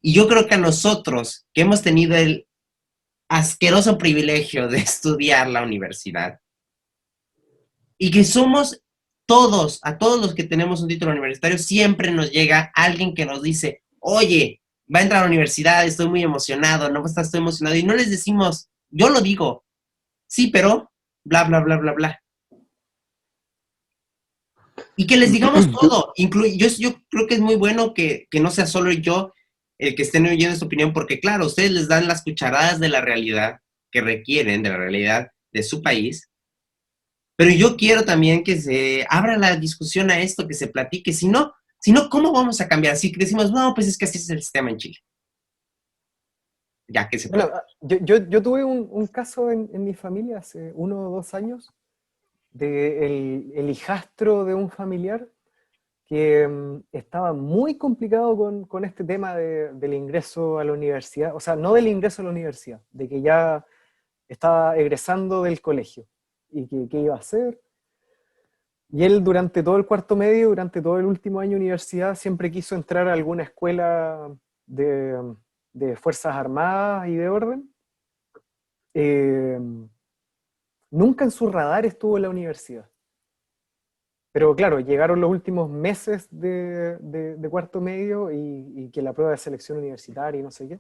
Y yo creo que a nosotros, que hemos tenido el asqueroso privilegio de estudiar la universidad, y que somos todos, a todos los que tenemos un título universitario, siempre nos llega alguien que nos dice, oye, va a entrar a la universidad, estoy muy emocionado, no estoy emocionado, y no les decimos, yo lo digo, sí, pero, bla, bla, bla, bla, bla. Y que les digamos todo. Yo creo que es muy bueno que no sea solo yo el que estén oyendo esta opinión, porque claro, ustedes les dan las cucharadas de la realidad que requieren, de la realidad de su país, pero yo quiero también que se abra la discusión a esto, que se platique, si no, ¿cómo vamos a cambiar? Si decimos, no, pues es que así es el sistema en Chile. Ya que se puede. Bueno, yo tuve un caso en mi familia hace 1 o 2 años de el hijastro de un familiar que estaba muy complicado con este tema del ingreso a la universidad, o sea, no del ingreso a la universidad, de que ya estaba egresando del colegio y que qué iba a hacer. Y él durante todo el cuarto medio, durante todo el último año de universidad, siempre quiso entrar a alguna escuela de Fuerzas Armadas y de orden. Eh, Nunca en su radar estuvo en la universidad. Pero claro, llegaron los últimos meses de cuarto medio y que la prueba de selección universitaria y no sé qué.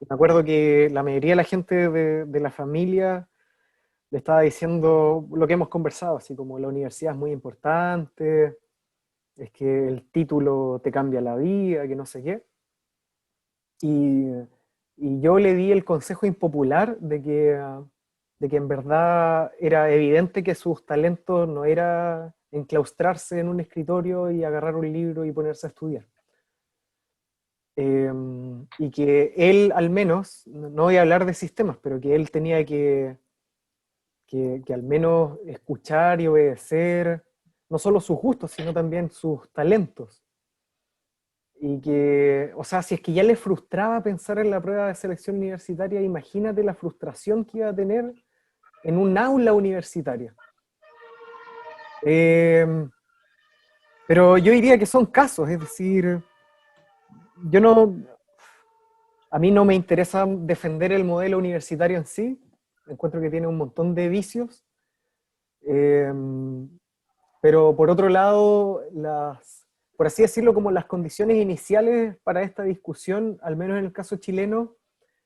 Me acuerdo que la mayoría de la gente de la familia le estaba diciendo lo que hemos conversado, así como la universidad es muy importante, es que el título te cambia la vida, que no sé qué. Y yo le di el consejo impopular de que en verdad era evidente que sus talentos no era enclaustrarse en un escritorio y agarrar un libro y ponerse a estudiar. Y que él al menos, no voy a hablar de sistemas, pero que él tenía que al menos escuchar y obedecer no solo sus gustos, sino también sus talentos. Y que, o sea, si es que ya le frustraba pensar en la prueba de selección universitaria, imagínate la frustración que iba a tener en un aula universitaria. Pero yo diría que son casos, es decir, a mí no me interesa defender el modelo universitario en sí, encuentro que tiene un montón de vicios, pero por otro lado, por así decirlo, como las condiciones iniciales para esta discusión, al menos en el caso chileno,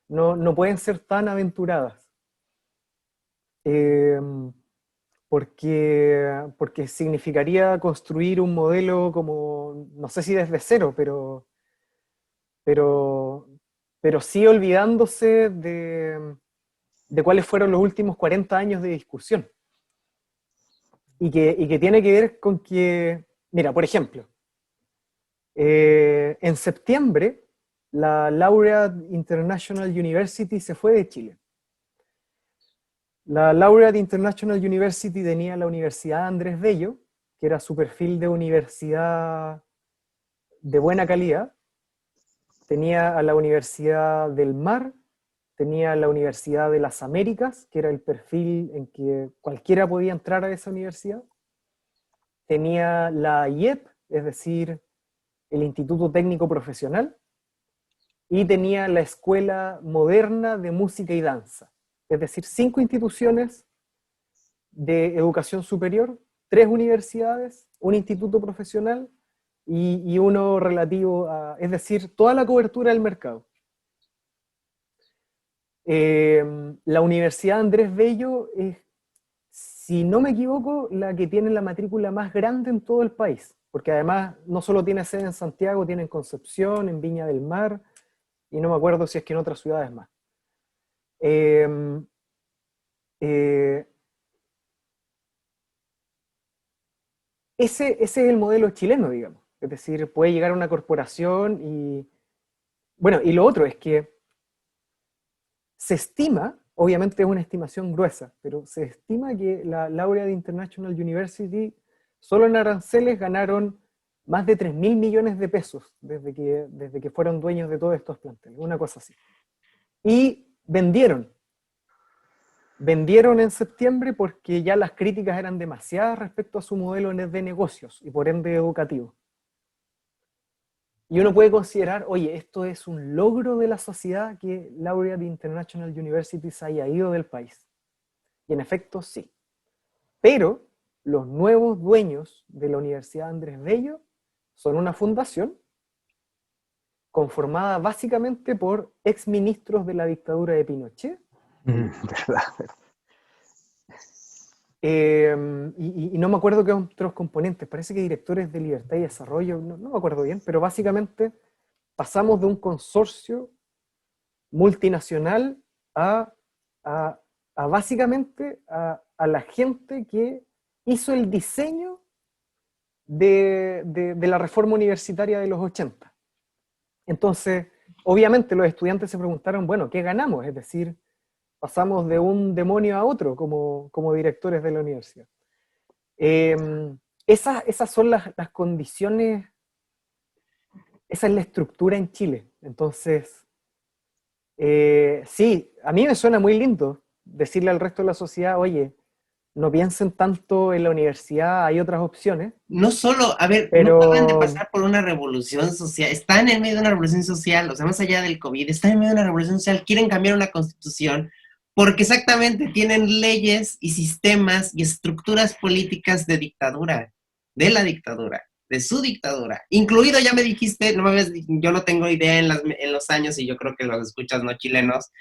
no pueden ser tan aventuradas. Porque significaría construir un modelo como, no sé si desde cero, pero sí olvidándose de cuáles fueron los últimos 40 años de discusión. Y que tiene que ver con que, mira, por ejemplo, en septiembre, la Laureate International University se fue de Chile. La Laureate International University tenía la Universidad Andrés Bello, que era su perfil de universidad de buena calidad. Tenía a la Universidad del Mar, tenía la Universidad de las Américas, que era el perfil en que cualquiera podía entrar a esa universidad. Tenía la IEP, es decir, el Instituto Técnico Profesional, y tenía la Escuela Moderna de Música y Danza. Es decir, 5 instituciones de educación superior, 3 universidades, un instituto profesional y uno relativo a, es decir, toda la cobertura del mercado. La Universidad Andrés Bello es, si no me equivoco, la que tiene la matrícula más grande en todo el país. porque además no solo tiene sede en Santiago, tiene en Concepción, en Viña del Mar, y no me acuerdo si es que en otras ciudades más. Eh, eh, ese es el modelo chileno, digamos. Es decir, puede llegar a una corporación y... Bueno, y lo otro es que se estima, obviamente es una estimación gruesa, pero se estima que la Laureate International University, solo en aranceles ganaron más de 3.000 millones de pesos desde que fueron dueños de todos estos planteles, una cosa así. Y vendieron en septiembre porque ya las críticas eran demasiadas respecto a su modelo de negocios y por ende educativo. Y uno puede considerar, oye, esto es un logro de la sociedad que Laureate International University se haya ido del país. Y en efecto, sí. Pero los nuevos dueños de la Universidad Andrés Bello son una fundación conformada básicamente por exministros de la dictadura de Pinochet. ¿Verdad? Y no me acuerdo qué otros componentes, parece que directores de Libertad y Desarrollo, no me acuerdo bien, pero básicamente pasamos de un consorcio multinacional a básicamente a la gente que hizo el diseño de la reforma universitaria de los 80. Entonces, obviamente los estudiantes se preguntaron, bueno, ¿qué ganamos? Es decir, pasamos de un demonio a otro como directores de la universidad. Esas son las condiciones, esa es la estructura en Chile. Entonces, sí, a mí me suena muy lindo decirle al resto de la sociedad, oye, no piensen tanto en la universidad, hay otras opciones. No solo, a ver, pero... no acaban de pasar por una revolución social, están en medio de una revolución social, o sea, más allá del COVID, están en medio de una revolución social, quieren cambiar una constitución, porque exactamente tienen leyes y sistemas y estructuras políticas de dictadura, de la dictadura, de su dictadura. Incluido, ya me dijiste, yo no tengo idea en los años, y yo creo que los escuchas no chilenos,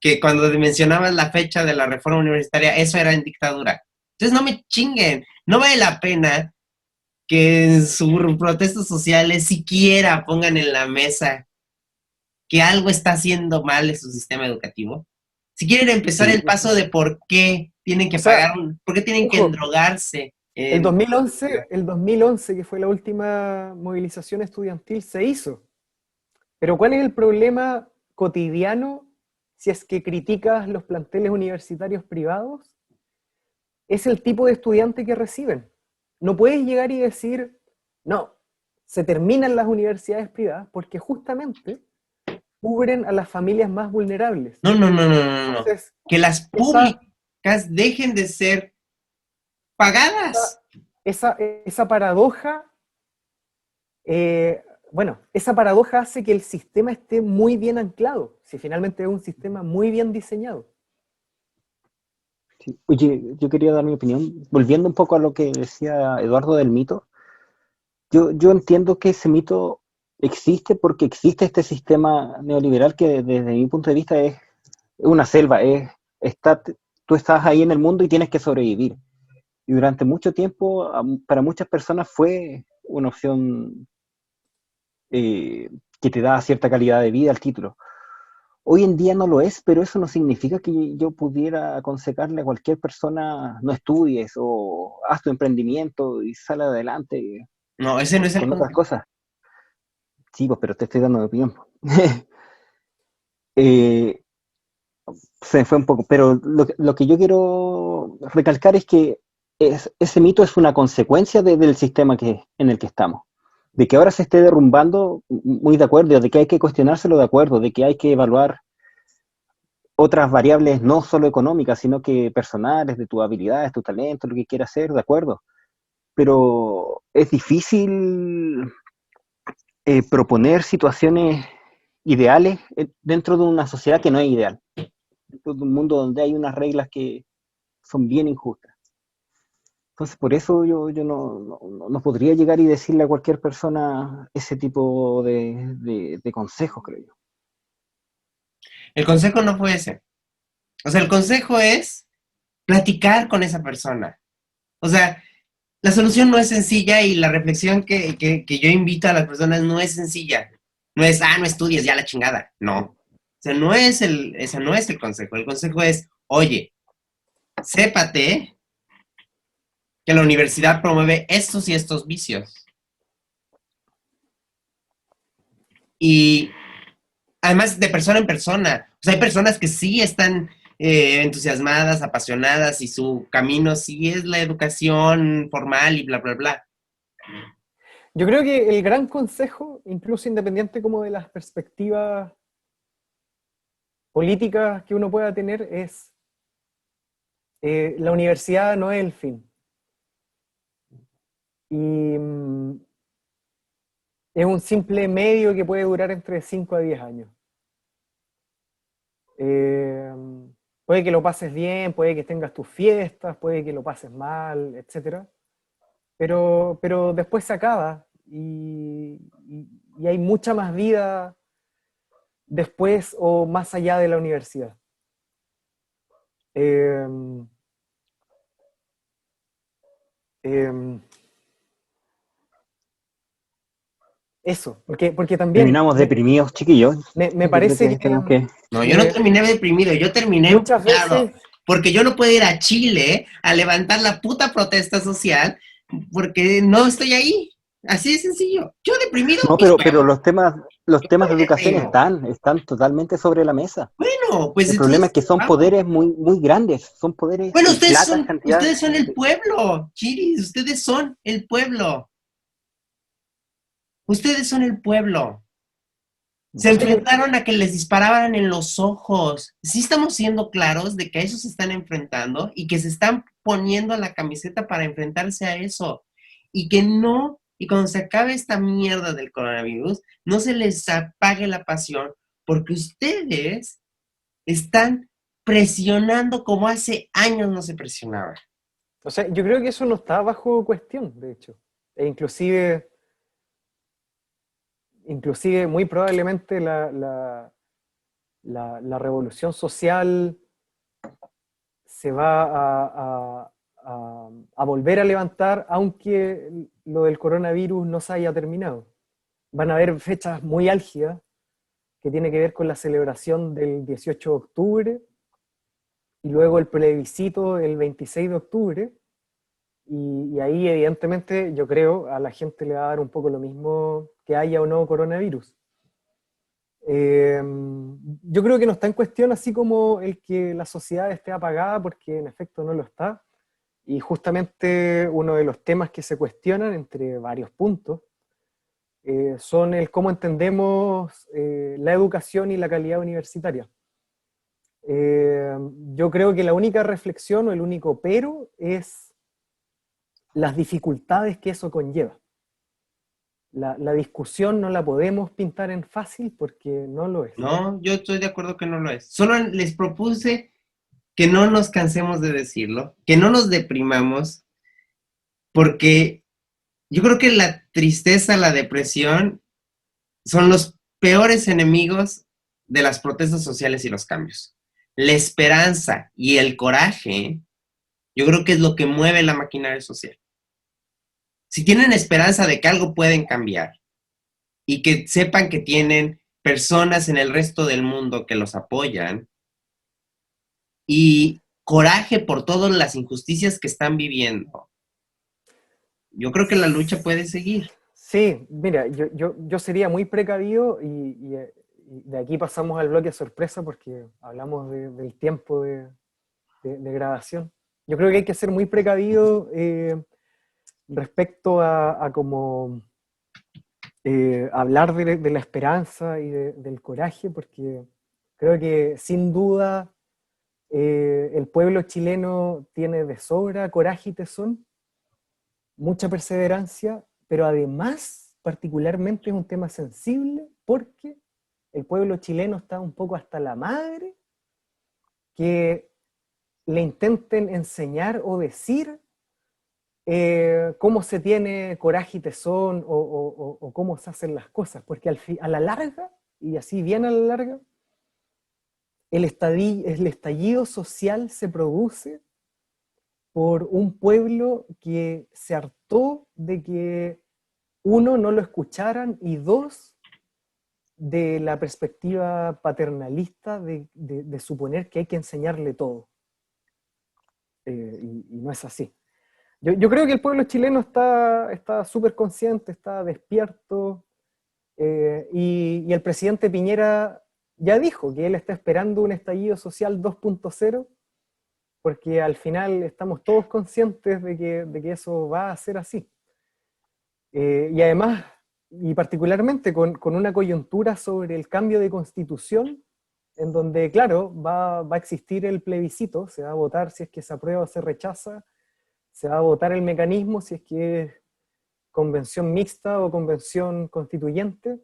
que cuando mencionabas la fecha de la reforma universitaria, eso era en dictadura. Entonces no me chinguen, no vale la pena que en sus protestas sociales siquiera pongan en la mesa que algo está haciendo mal en su sistema educativo. Si quieren empezar Sí. el paso de por qué tienen que pagar, por qué tienen que endrogarse. El 2011, que fue la última movilización estudiantil, se hizo. Pero ¿cuál es el problema cotidiano si es que criticas los planteles universitarios privados? Es el tipo de estudiante que reciben. No puedes llegar y decir, no, se terminan las universidades privadas porque justamente cubren a las familias más vulnerables. No. Entonces, que las públicas dejen de ser pagadas. Esa paradoja, esa paradoja hace que el sistema esté muy bien anclado, si finalmente es un sistema muy bien diseñado. Sí. Oye, yo quería dar mi opinión, volviendo un poco a lo que decía Eduardo del mito. Yo entiendo que ese mito existe porque existe este sistema neoliberal que desde mi punto de vista es una selva, tú estás ahí en el mundo y tienes que sobrevivir. Y durante mucho tiempo, para muchas personas fue una opción que te da cierta calidad de vida al título. Hoy en día no lo es, pero eso no significa que yo pudiera aconsejarle a cualquier persona no estudies o haz tu emprendimiento y sal adelante. No, ese no es el con otras cosas. Sí, pues, pero te estoy dando mi opinión. Se me fue un poco, pero lo que yo quiero recalcar es que ese mito es una consecuencia del sistema en el que estamos. De que ahora se esté derrumbando, muy de acuerdo, de que hay que cuestionárselo, de acuerdo, de que hay que evaluar otras variables no solo económicas, sino que personales, de tus habilidades, tu talento, lo que quieras hacer, de acuerdo. Pero es difícil proponer situaciones ideales dentro de una sociedad que no es ideal. Dentro de un mundo donde hay unas reglas que son bien injustas. Entonces, por eso yo no podría llegar y decirle a cualquier persona ese tipo de consejos, creo yo. El consejo no fue ese. O sea, el consejo es platicar con esa persona. O sea, la solución no es sencilla y la reflexión que yo invito a las personas no es sencilla. No es, no estudies, ya la chingada. No. O sea, ese no es el consejo. El consejo es, oye, sépate que la universidad promueve estos y estos vicios. Y además de persona en persona. O sea, hay personas que sí están entusiasmadas, apasionadas y su camino sí es la educación formal y bla, bla, bla. Yo creo que el gran consejo, incluso independiente como de las perspectivas políticas que uno pueda tener, es la universidad no es el fin. Y es un simple medio que puede durar entre 5 a 10 años. Puede que lo pases bien, puede que tengas tus fiestas, puede que lo pases mal, etc. Pero después se acaba y hay mucha más vida después o más allá de la universidad. Em, em, Eso, porque también Terminamos deprimidos, chiquillos. me Yo creo parece que tenemos que... No, yo no terminé deprimido, yo terminé muchas emputado, veces, porque yo no puedo ir a Chile a levantar la puta protesta social porque no estoy ahí. Así de sencillo. Yo deprimido, No, mis pero huevos. los temas de Yo educación deprimo. están totalmente sobre la mesa. Bueno, pues El problema es entonces, que son vamos. poderes muy grandes, son poderes Bueno, en plata, cantidad. ustedes son el pueblo, Chiris, ustedes son el pueblo. Ustedes son el pueblo. Se enfrentaron a que les disparaban en los ojos. Sí estamos siendo claros de que a eso se están enfrentando y que se están poniendo la camiseta para enfrentarse a eso. Y que no, y cuando se acabe esta mierda del coronavirus, no se les apague la pasión porque ustedes están presionando como hace años no se presionaba. o sea, yo creo que eso no está bajo cuestión, de hecho. E inclusive muy probablemente la revolución social se va a volver a levantar, aunque lo del coronavirus no se haya terminado. Van a haber fechas muy álgidas que tiene que ver con la celebración del 18 de octubre y luego el plebiscito el 26 de octubre. Y ahí, evidentemente, yo creo a la gente le va a dar un poco lo mismo que haya o no coronavirus. Yo creo que no está en cuestión así como el que la sociedad esté apagada, porque en efecto no lo está. Y justamente uno de los temas que se cuestionan, entre varios puntos, son el cómo entendemos la educación y la calidad universitaria. Yo creo que la única reflexión o el único pero es las dificultades que eso conlleva. La discusión no la podemos pintar en fácil porque no lo es. No, yo estoy de acuerdo que no lo es. Solo les propuse que no nos cansemos de decirlo, que no nos deprimamos, porque yo creo que la tristeza, la depresión son los peores enemigos de las protestas sociales y los cambios. La esperanza y el coraje, yo creo que es lo que mueve la maquinaria social. Si tienen esperanza de que algo pueden cambiar y que sepan que tienen personas en el resto del mundo que los apoyan y coraje por todas las injusticias que están viviendo, yo creo que la lucha puede seguir. Sí, mira, yo sería muy precavido y de aquí pasamos al bloque sorpresa porque hablamos del tiempo de grabación. Yo creo que hay que ser muy precavido respecto a como hablar de la esperanza y del coraje, porque creo que sin duda el pueblo chileno tiene de sobra coraje y tesón, mucha perseverancia, pero además particularmente es un tema sensible porque el pueblo chileno está un poco hasta la madre que le intenten enseñar o decir cómo se tiene coraje y tesón o cómo se hacen las cosas, porque a la larga, y así bien a la larga, el estallido social se produce por un pueblo que se hartó de que, uno, no lo escucharan, y dos, de la perspectiva paternalista de suponer que hay que enseñarle todo. Y no es así. Yo creo que el pueblo chileno está súper consciente, está despierto, y el presidente Piñera ya dijo que él está esperando un estallido social 2.0, porque al final estamos todos conscientes de que eso va a ser así. Y además, y particularmente con una coyuntura sobre el cambio de constitución, en donde, claro, va a existir el plebiscito, se va a votar si es que se aprueba o se rechaza, se va a votar el mecanismo si es que es convención mixta o convención constituyente,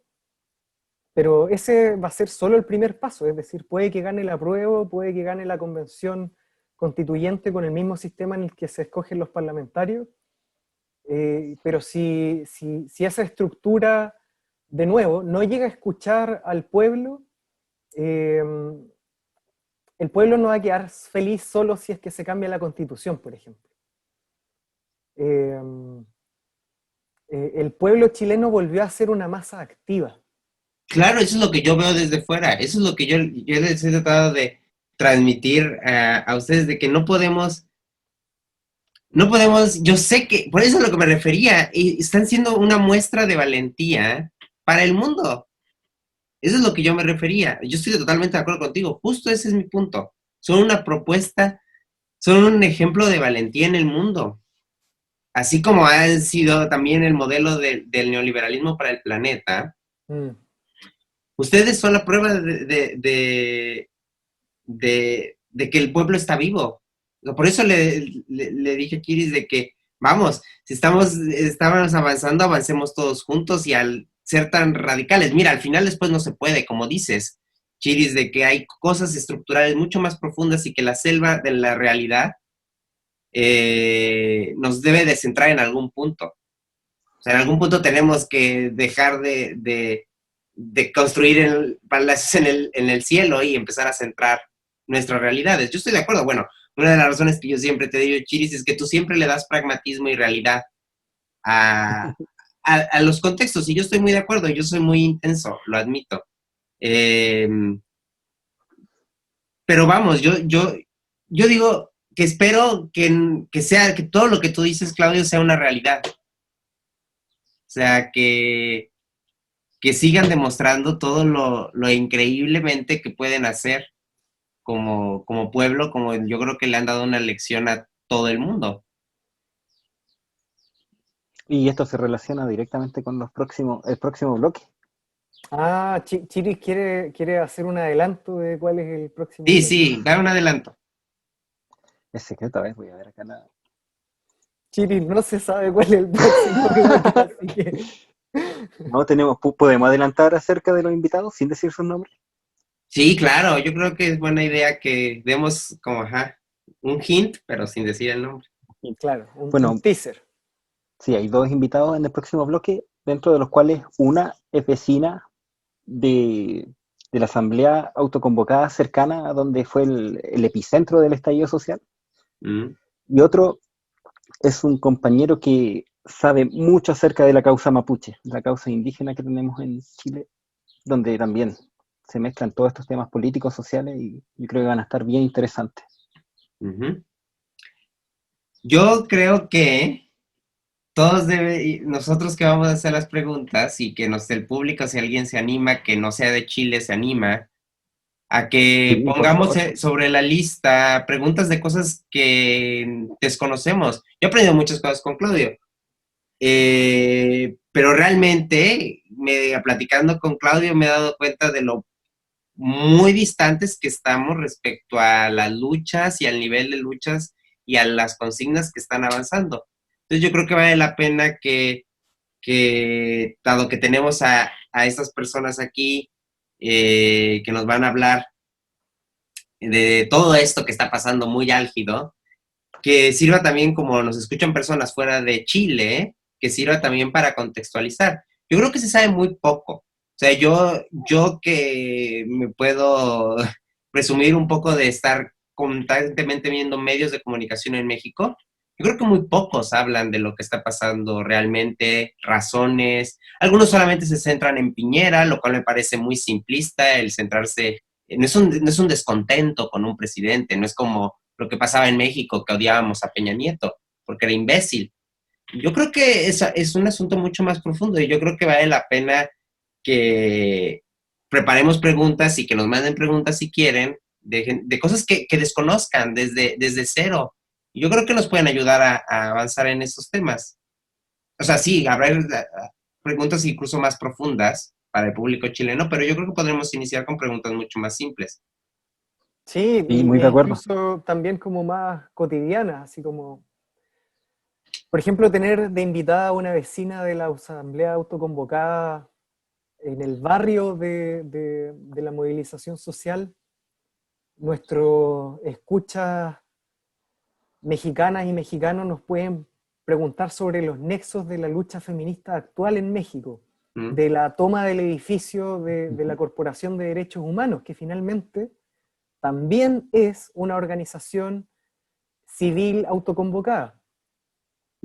pero ese va a ser solo el primer paso, es decir, puede que gane el apruebo, puede que gane la convención constituyente con el mismo sistema en el que se escogen los parlamentarios, pero si esa estructura, de nuevo, no llega a escuchar al pueblo, el pueblo no va a quedar feliz solo si es que se cambia la constitución, por ejemplo. El pueblo chileno volvió a ser una masa activa. Claro, eso es lo que yo veo desde fuera, eso es lo que yo les he tratado de transmitir a ustedes, de que no podemos, yo sé que, por eso es a lo que me refería, y están siendo una muestra de valentía para el mundo. Eso es lo que yo me refería. Yo estoy totalmente de acuerdo contigo, justo ese es mi punto. Son una propuesta, son un ejemplo de valentía en el mundo. Así como han sido también el modelo del neoliberalismo para el planeta, ustedes son la prueba de que el pueblo está vivo. Por eso le dije a Kiris de que, vamos, si estábamos avanzando, avancemos todos juntos, y al ser tan radicales, mira, al final después no se puede, como dices, Kiris, de que hay cosas estructurales mucho más profundas y que la selva de la realidad nos debe de centrar en algún punto. O sea, en algún punto tenemos que dejar de construir palacios en el cielo y empezar a centrar nuestras realidades. Yo estoy de acuerdo. Bueno, una de las razones que yo siempre te digo, Chiris, es que tú siempre le das pragmatismo y realidad a los contextos, y yo estoy muy de acuerdo. Yo soy muy intenso, lo admito. Pero vamos, yo digo que espero que todo lo que tú dices, Claudio, sea una realidad. O sea, que sigan demostrando todo lo increíblemente que pueden hacer como pueblo, como yo creo que le han dado una lección a todo el mundo. Y esto se relaciona directamente con el próximo bloque. Ah, Chiris quiere hacer un adelanto de cuál es el próximo Sí, bloque. sí, da un adelanto. Es secreto, a ver, voy a ver acá nada. Chiris no se sabe cuál es el próximo bloque, así que... No podemos adelantar acerca de los invitados sin decir sus nombres. Sí, claro, yo creo que es buena idea que demos como, un hint, pero sin decir el nombre. Claro, Bueno, un teaser. Sí, hay dos invitados en el próximo bloque, dentro de los cuales una es vecina de la asamblea autoconvocada cercana a donde fue el epicentro del estallido social, y otro es un compañero que sabe mucho acerca de la causa mapuche, la causa indígena que tenemos en Chile, donde también se mezclan todos estos temas políticos, sociales, y yo creo que van a estar bien interesantes. Yo creo que nosotros que vamos a hacer las preguntas, y que el público, si alguien se anima, que no sea de Chile, se anima a que Sí, por pongamos favor. sobre la lista preguntas de cosas que desconocemos. Yo he aprendido muchas cosas con Claudio, pero realmente, platicando con Claudio, me he dado cuenta de lo muy distantes que estamos respecto a las luchas y al nivel de luchas y a las consignas que están avanzando. Entonces yo creo que vale la pena que dado que tenemos a estas personas aquí, que nos van a hablar de todo esto que está pasando muy álgido, que sirva también, como nos escuchan personas fuera de Chile, que sirva también para contextualizar. Yo creo que se sabe muy poco. O sea, yo que me puedo presumir un poco de estar constantemente viendo medios de comunicación en México, yo creo que muy pocos hablan de lo que está pasando realmente, razones. Algunos solamente se centran en Piñera, lo cual me parece muy simplista, el centrarse. No es un descontento con un presidente, no es como lo que pasaba en México, que odiábamos a Peña Nieto, porque era imbécil. Yo creo que es un asunto mucho más profundo y yo creo que vale la pena que preparemos preguntas y que nos manden preguntas si quieren, de cosas que desconozcan desde cero. Yo creo que nos pueden ayudar a avanzar en esos temas. O sea, sí, habrá preguntas incluso más profundas para el público chileno, pero yo creo que podremos iniciar con preguntas mucho más simples. Sí, Sí, muy de acuerdo. incluso también como más cotidianas, así como, por ejemplo, tener de invitada a una vecina de la asamblea autoconvocada en el barrio de la movilización social. Nuestros escuchas mexicanas y mexicanos nos pueden preguntar sobre los nexos de la lucha feminista actual en México, de la toma del edificio de la Corporación de Derechos Humanos, que finalmente también es una organización civil autoconvocada,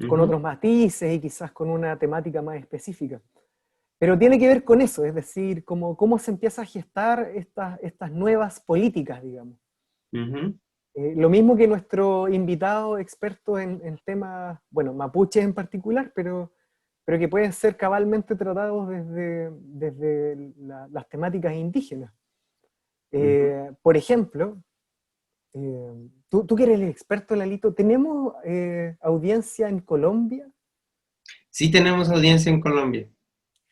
con otros matices y quizás con una temática más específica. Pero tiene que ver con eso, es decir, cómo se empieza a gestar estas nuevas políticas, digamos. Lo mismo que nuestro invitado experto en temas, bueno, mapuches en particular, pero que pueden ser cabalmente tratados desde las temáticas indígenas. Por ejemplo, tú que eres el experto, Lalito, ¿tenemos audiencia en Colombia? Sí tenemos audiencia en Colombia.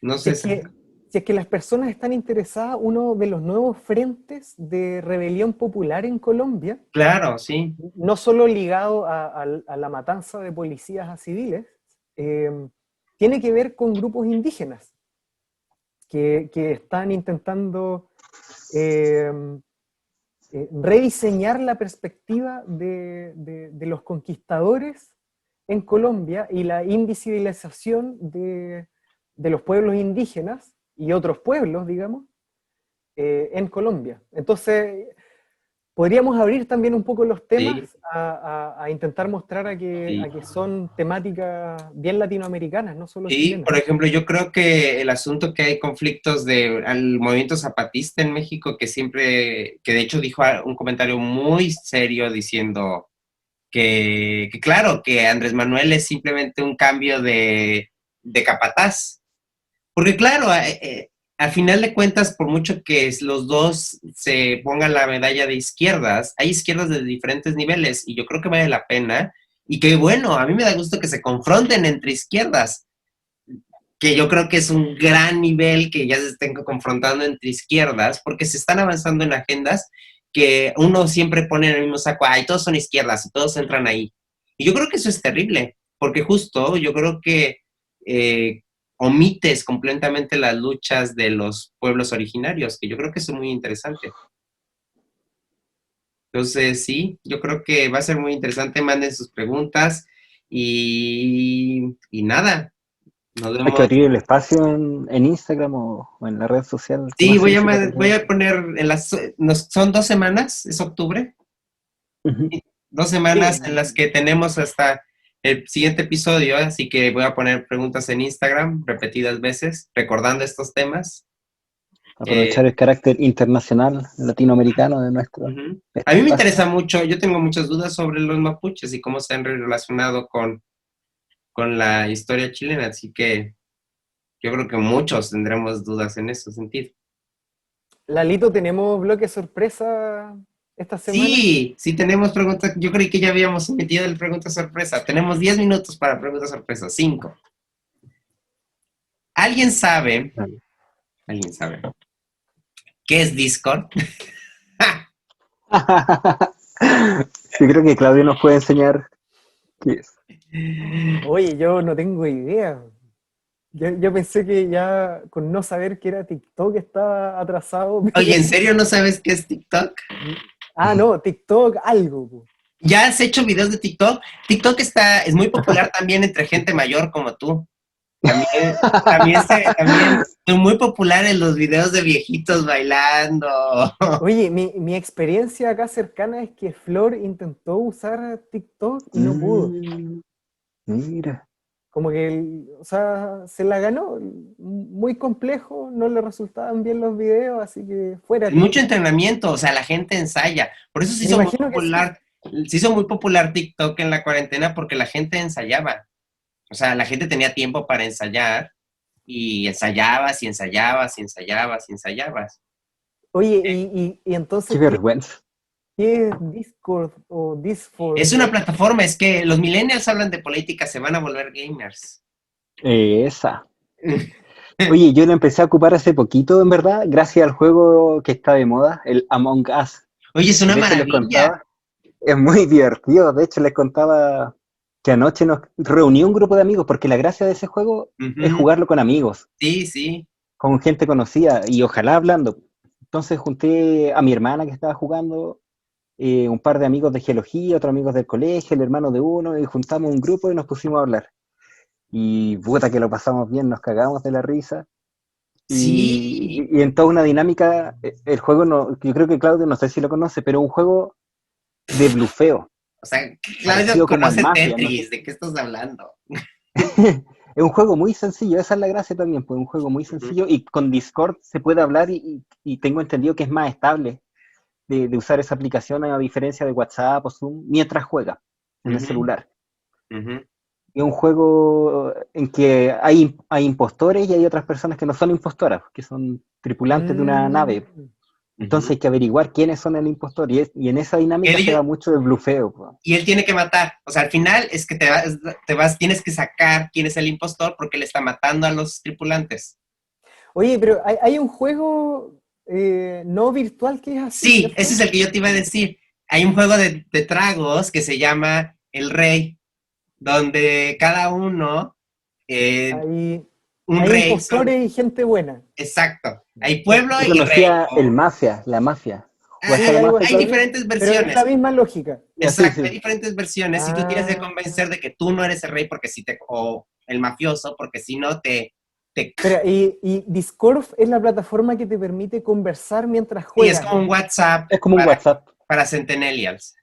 No sé Si es que las personas están interesadas, uno de los nuevos frentes de rebelión popular en Colombia, Claro, sí. no solo ligado a la matanza de policías a civiles, tiene que ver con grupos indígenas que están intentando rediseñar la perspectiva de los conquistadores en Colombia y la invisibilización de los pueblos indígenas y otros pueblos, digamos, en Colombia. Entonces, podríamos abrir también un poco los temas, sí, a intentar mostrar a que son temáticas bien latinoamericanas, no solo chilenas. Por ejemplo, yo creo que el asunto que hay conflictos al movimiento zapatista en México, que de hecho dijo un comentario muy serio diciendo que claro, que Andrés Manuel es simplemente un cambio de capataz. Porque claro, al final de cuentas, por mucho que los dos se pongan la medalla de izquierdas, hay izquierdas de diferentes niveles y yo creo que vale la pena y que bueno, a mí me da gusto que se confronten entre izquierdas, que yo creo que es un gran nivel que ya se estén confrontando entre izquierdas porque se están avanzando en agendas que uno siempre pone en el mismo saco, ay, todos son izquierdas y todos entran ahí. Y yo creo que eso es terrible, porque justo yo creo que omites completamente las luchas de los pueblos originarios, que yo creo que eso es muy interesante. Entonces, sí, yo creo que va a ser muy interesante. Manden sus preguntas y nada. Nos vemos. Hay que abrir el espacio en Instagram o en la red social. Sí, voy a poner, son 2 semanas, es octubre. 2 semanas en las que tenemos hasta el siguiente episodio, así que voy a poner preguntas en Instagram repetidas veces, recordando estos temas. Aprovechar el carácter internacional, latinoamericano de nuestro. A mí me interesa mucho, yo tengo muchas dudas sobre los mapuches y cómo se han relacionado con la historia chilena, así que yo creo que muchos tendremos dudas en ese sentido. Lalito, ¿tenemos bloque sorpresa esta semana? Sí, tenemos preguntas. Yo creí que ya habíamos emitido el pregunta sorpresa. Tenemos 10 minutos para pregunta sorpresa, 5. ¿Alguien sabe qué es Discord? Yo creo que Claudio nos puede enseñar qué es. Oye, yo no tengo idea. Yo pensé que ya con no saber que era TikTok estaba atrasado. Oye, ¿en serio no sabes qué es TikTok? Ah, no, TikTok algo. ¿Ya has hecho videos de TikTok? TikTok es muy popular también entre gente mayor como tú. También son muy populares los videos de viejitos bailando. Oye, mi experiencia acá cercana es que Flor intentó usar TikTok y no pudo. Mm, Mira. Como que, o sea, se la ganó. Muy complejo, no le resultaban bien los videos, así que fuera Mucho TikTok. entrenamiento, o sea, la gente ensaya. Por eso Me imagino que sí. se hizo muy popular TikTok en la cuarentena porque la gente ensayaba. O sea, la gente tenía tiempo para ensayar y ensayabas y ensayabas y ensayabas y ensayabas. Oye, y Qué entonces, vergüenza. ¿qué es Discord o Discord? Es una plataforma, es que los millennials hablan de política, se van a volver gamers. Esa. Oye, yo lo empecé a ocupar hace poquito, en verdad, gracias al juego que está de moda, el Among Us. Oye, es una De hecho, les maravilla. contaba, es muy divertido. De hecho, les contaba que anoche nos reuní un grupo de amigos, porque la gracia de ese juego es Ujú. jugarlo con amigos, Sí, sí. con gente conocida y ojalá hablando. Entonces junté a mi hermana que estaba jugando, un par de amigos de geología, otros amigos del colegio, el hermano de uno, y juntamos un grupo y nos pusimos a hablar. Y puta que lo pasamos bien, nos cagamos de la risa. Sí. Y en toda una dinámica, el juego, no, yo creo que Claudio, no sé si lo conoce, pero un juego de blufeo, O sea, Claudio parecido como al conoce Mafia, no sé. Tetris, ¿de qué estás hablando? Es un juego muy sencillo, esa es la gracia también, pues un juego muy Ujú, sencillo y con Discord se puede hablar y tengo entendido que es más estable de usar esa aplicación a diferencia de WhatsApp o Zoom mientras juega en el ujú, celular. ujú. Es un juego en que hay impostores y hay otras personas que no son impostoras, que son tripulantes de una nave. Mm. Entonces Ujú. hay que averiguar quiénes son el impostor y en esa dinámica se Él, da mucho el blufeo, pues. y él tiene que matar. O sea, al final es que tienes que sacar quién es el impostor porque él está matando a los tripulantes. Oye, pero hay un juego no virtual que es así, Sí, ese es ¿cierto? el que yo te iba a decir. Hay un juego de tragos que se llama El Rey, donde cada uno, eh, Hay, un hay rey, son, impostores y gente buena. exacto. Hay Ya. pueblo Yo y rey. conocía el Mafia, la Mafia. ¿Jugaste a Sí, la algo Mafia, Hay así. Claudio? diferentes Pero es la versiones. misma lógica. Ya, sí, Exacto, hay sí. diferentes versiones y tú tienes que Ah. convencer de que tú no eres el rey porque si te, o el mafioso, porque si no te, Espera, y Discord es la plataforma que te permite conversar mientras sí, es juegas, como un ¿no? WhatsApp Es como un WhatsApp. para centennials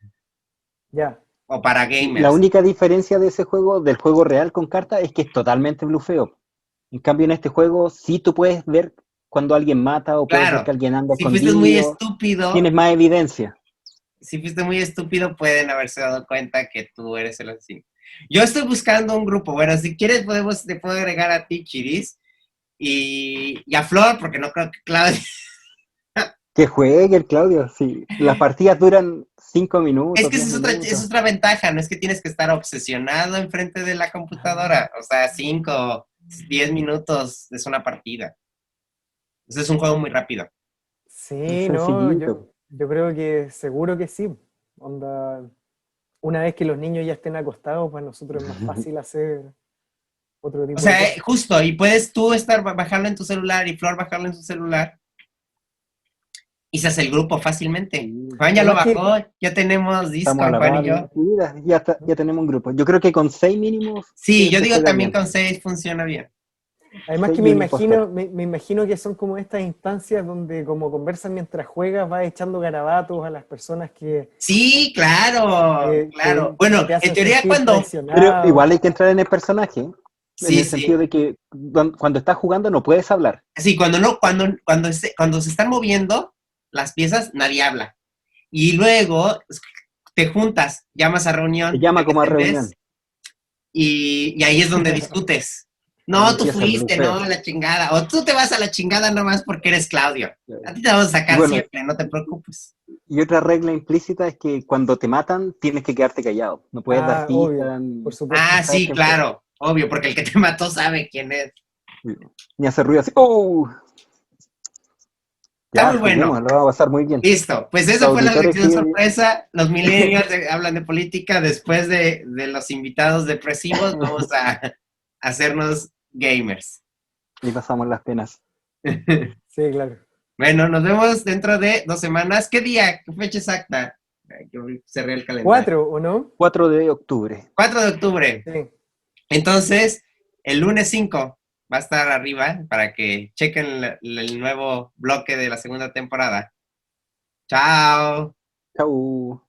Ya. o para La gamers. única diferencia de ese juego, del juego real con cartas, es que es totalmente blufeo. En cambio, en este juego sí tú puedes ver cuando alguien mata o puedes ver que Claro, alguien anda si fuiste muy escondido. estúpido, Tienes más evidencia. pueden haberse dado cuenta que tú eres el asesino. Yo estoy buscando un grupo. Bueno, si quieres te puedo agregar a ti, Chiris, y a Flor, porque no creo que Claudia. Que juegue el Claudio, sí. Las partidas duran 5 Es minutos, que 10 esa es minutos. otra ventaja, no es que tienes que estar obsesionado enfrente de la computadora. O sea, 5, 10 minutos es una partida. Ese es un juego muy rápido. Es Sí, no, sencillito. yo creo que seguro que sí. Onda, una vez que los niños ya estén acostados, para nosotros es más fácil hacer otro O tipo de sea, cosas. justo, y puedes tú bajarlo en tu celular y Flor bajarlo en su celular y se hace el grupo fácilmente. Sí. Juan ya lo Además que, bajó, ya tenemos Estamos a Discord, la Juan y par. yo. Mira, ya tenemos un grupo. Yo creo que con 6 mínimos Sí, yo se digo juega también bien. con 6 funciona bien. además que 6 y un impostor. me imagino que son como estas instancias donde como conversan mientras juegas, vas echando garabatos a las personas Sí, claro, claro. que Bueno, te en hacen teoría sentir Pero igual traicionado. hay que entrar en el personaje, ¿eh? En sí, el sentido sí. de que cuando estás jugando no puedes hablar. Sí, cuando se están moviendo las piezas, nadie habla. Y luego te juntas, llamas a Se reunión llama de que como a te ves reunión. y ahí es donde discutes. Y ahí No, tú empieza el fuiste, blufeo. no, la chingada. O tú te vas a la chingada nomás porque eres Claudio. A ti te vamos a Y sacar bueno, siempre, no te preocupes. y otra regla implícita es que cuando te matan tienes que quedarte callado. No puedes dar Ah, obvio, pistas por ni Ah, supuesto. saber sí, quién fue. claro, obvio, porque el que te mató sabe quién es. Ni hacer ruido así. ¡Oh! Está Ya, muy bueno. juguemos, lo vamos a pasar muy bien. Listo, pues Los esa fue la auditores sección que sorpresa. Los millennials hablan de política. Después de los invitados depresivos, vamos a hacernos gamers. y pasamos las penas. Sí, claro. Bueno, nos vemos dentro de 2 semanas. ¿Qué día? ¿Qué fecha exacta? Ay, yo cerré el calendario. 4, ¿o no? 4 de octubre. 4 de octubre. Sí. Entonces, El lunes 5 va a estar arriba para que chequen el nuevo bloque de la segunda temporada. Chao. Chau.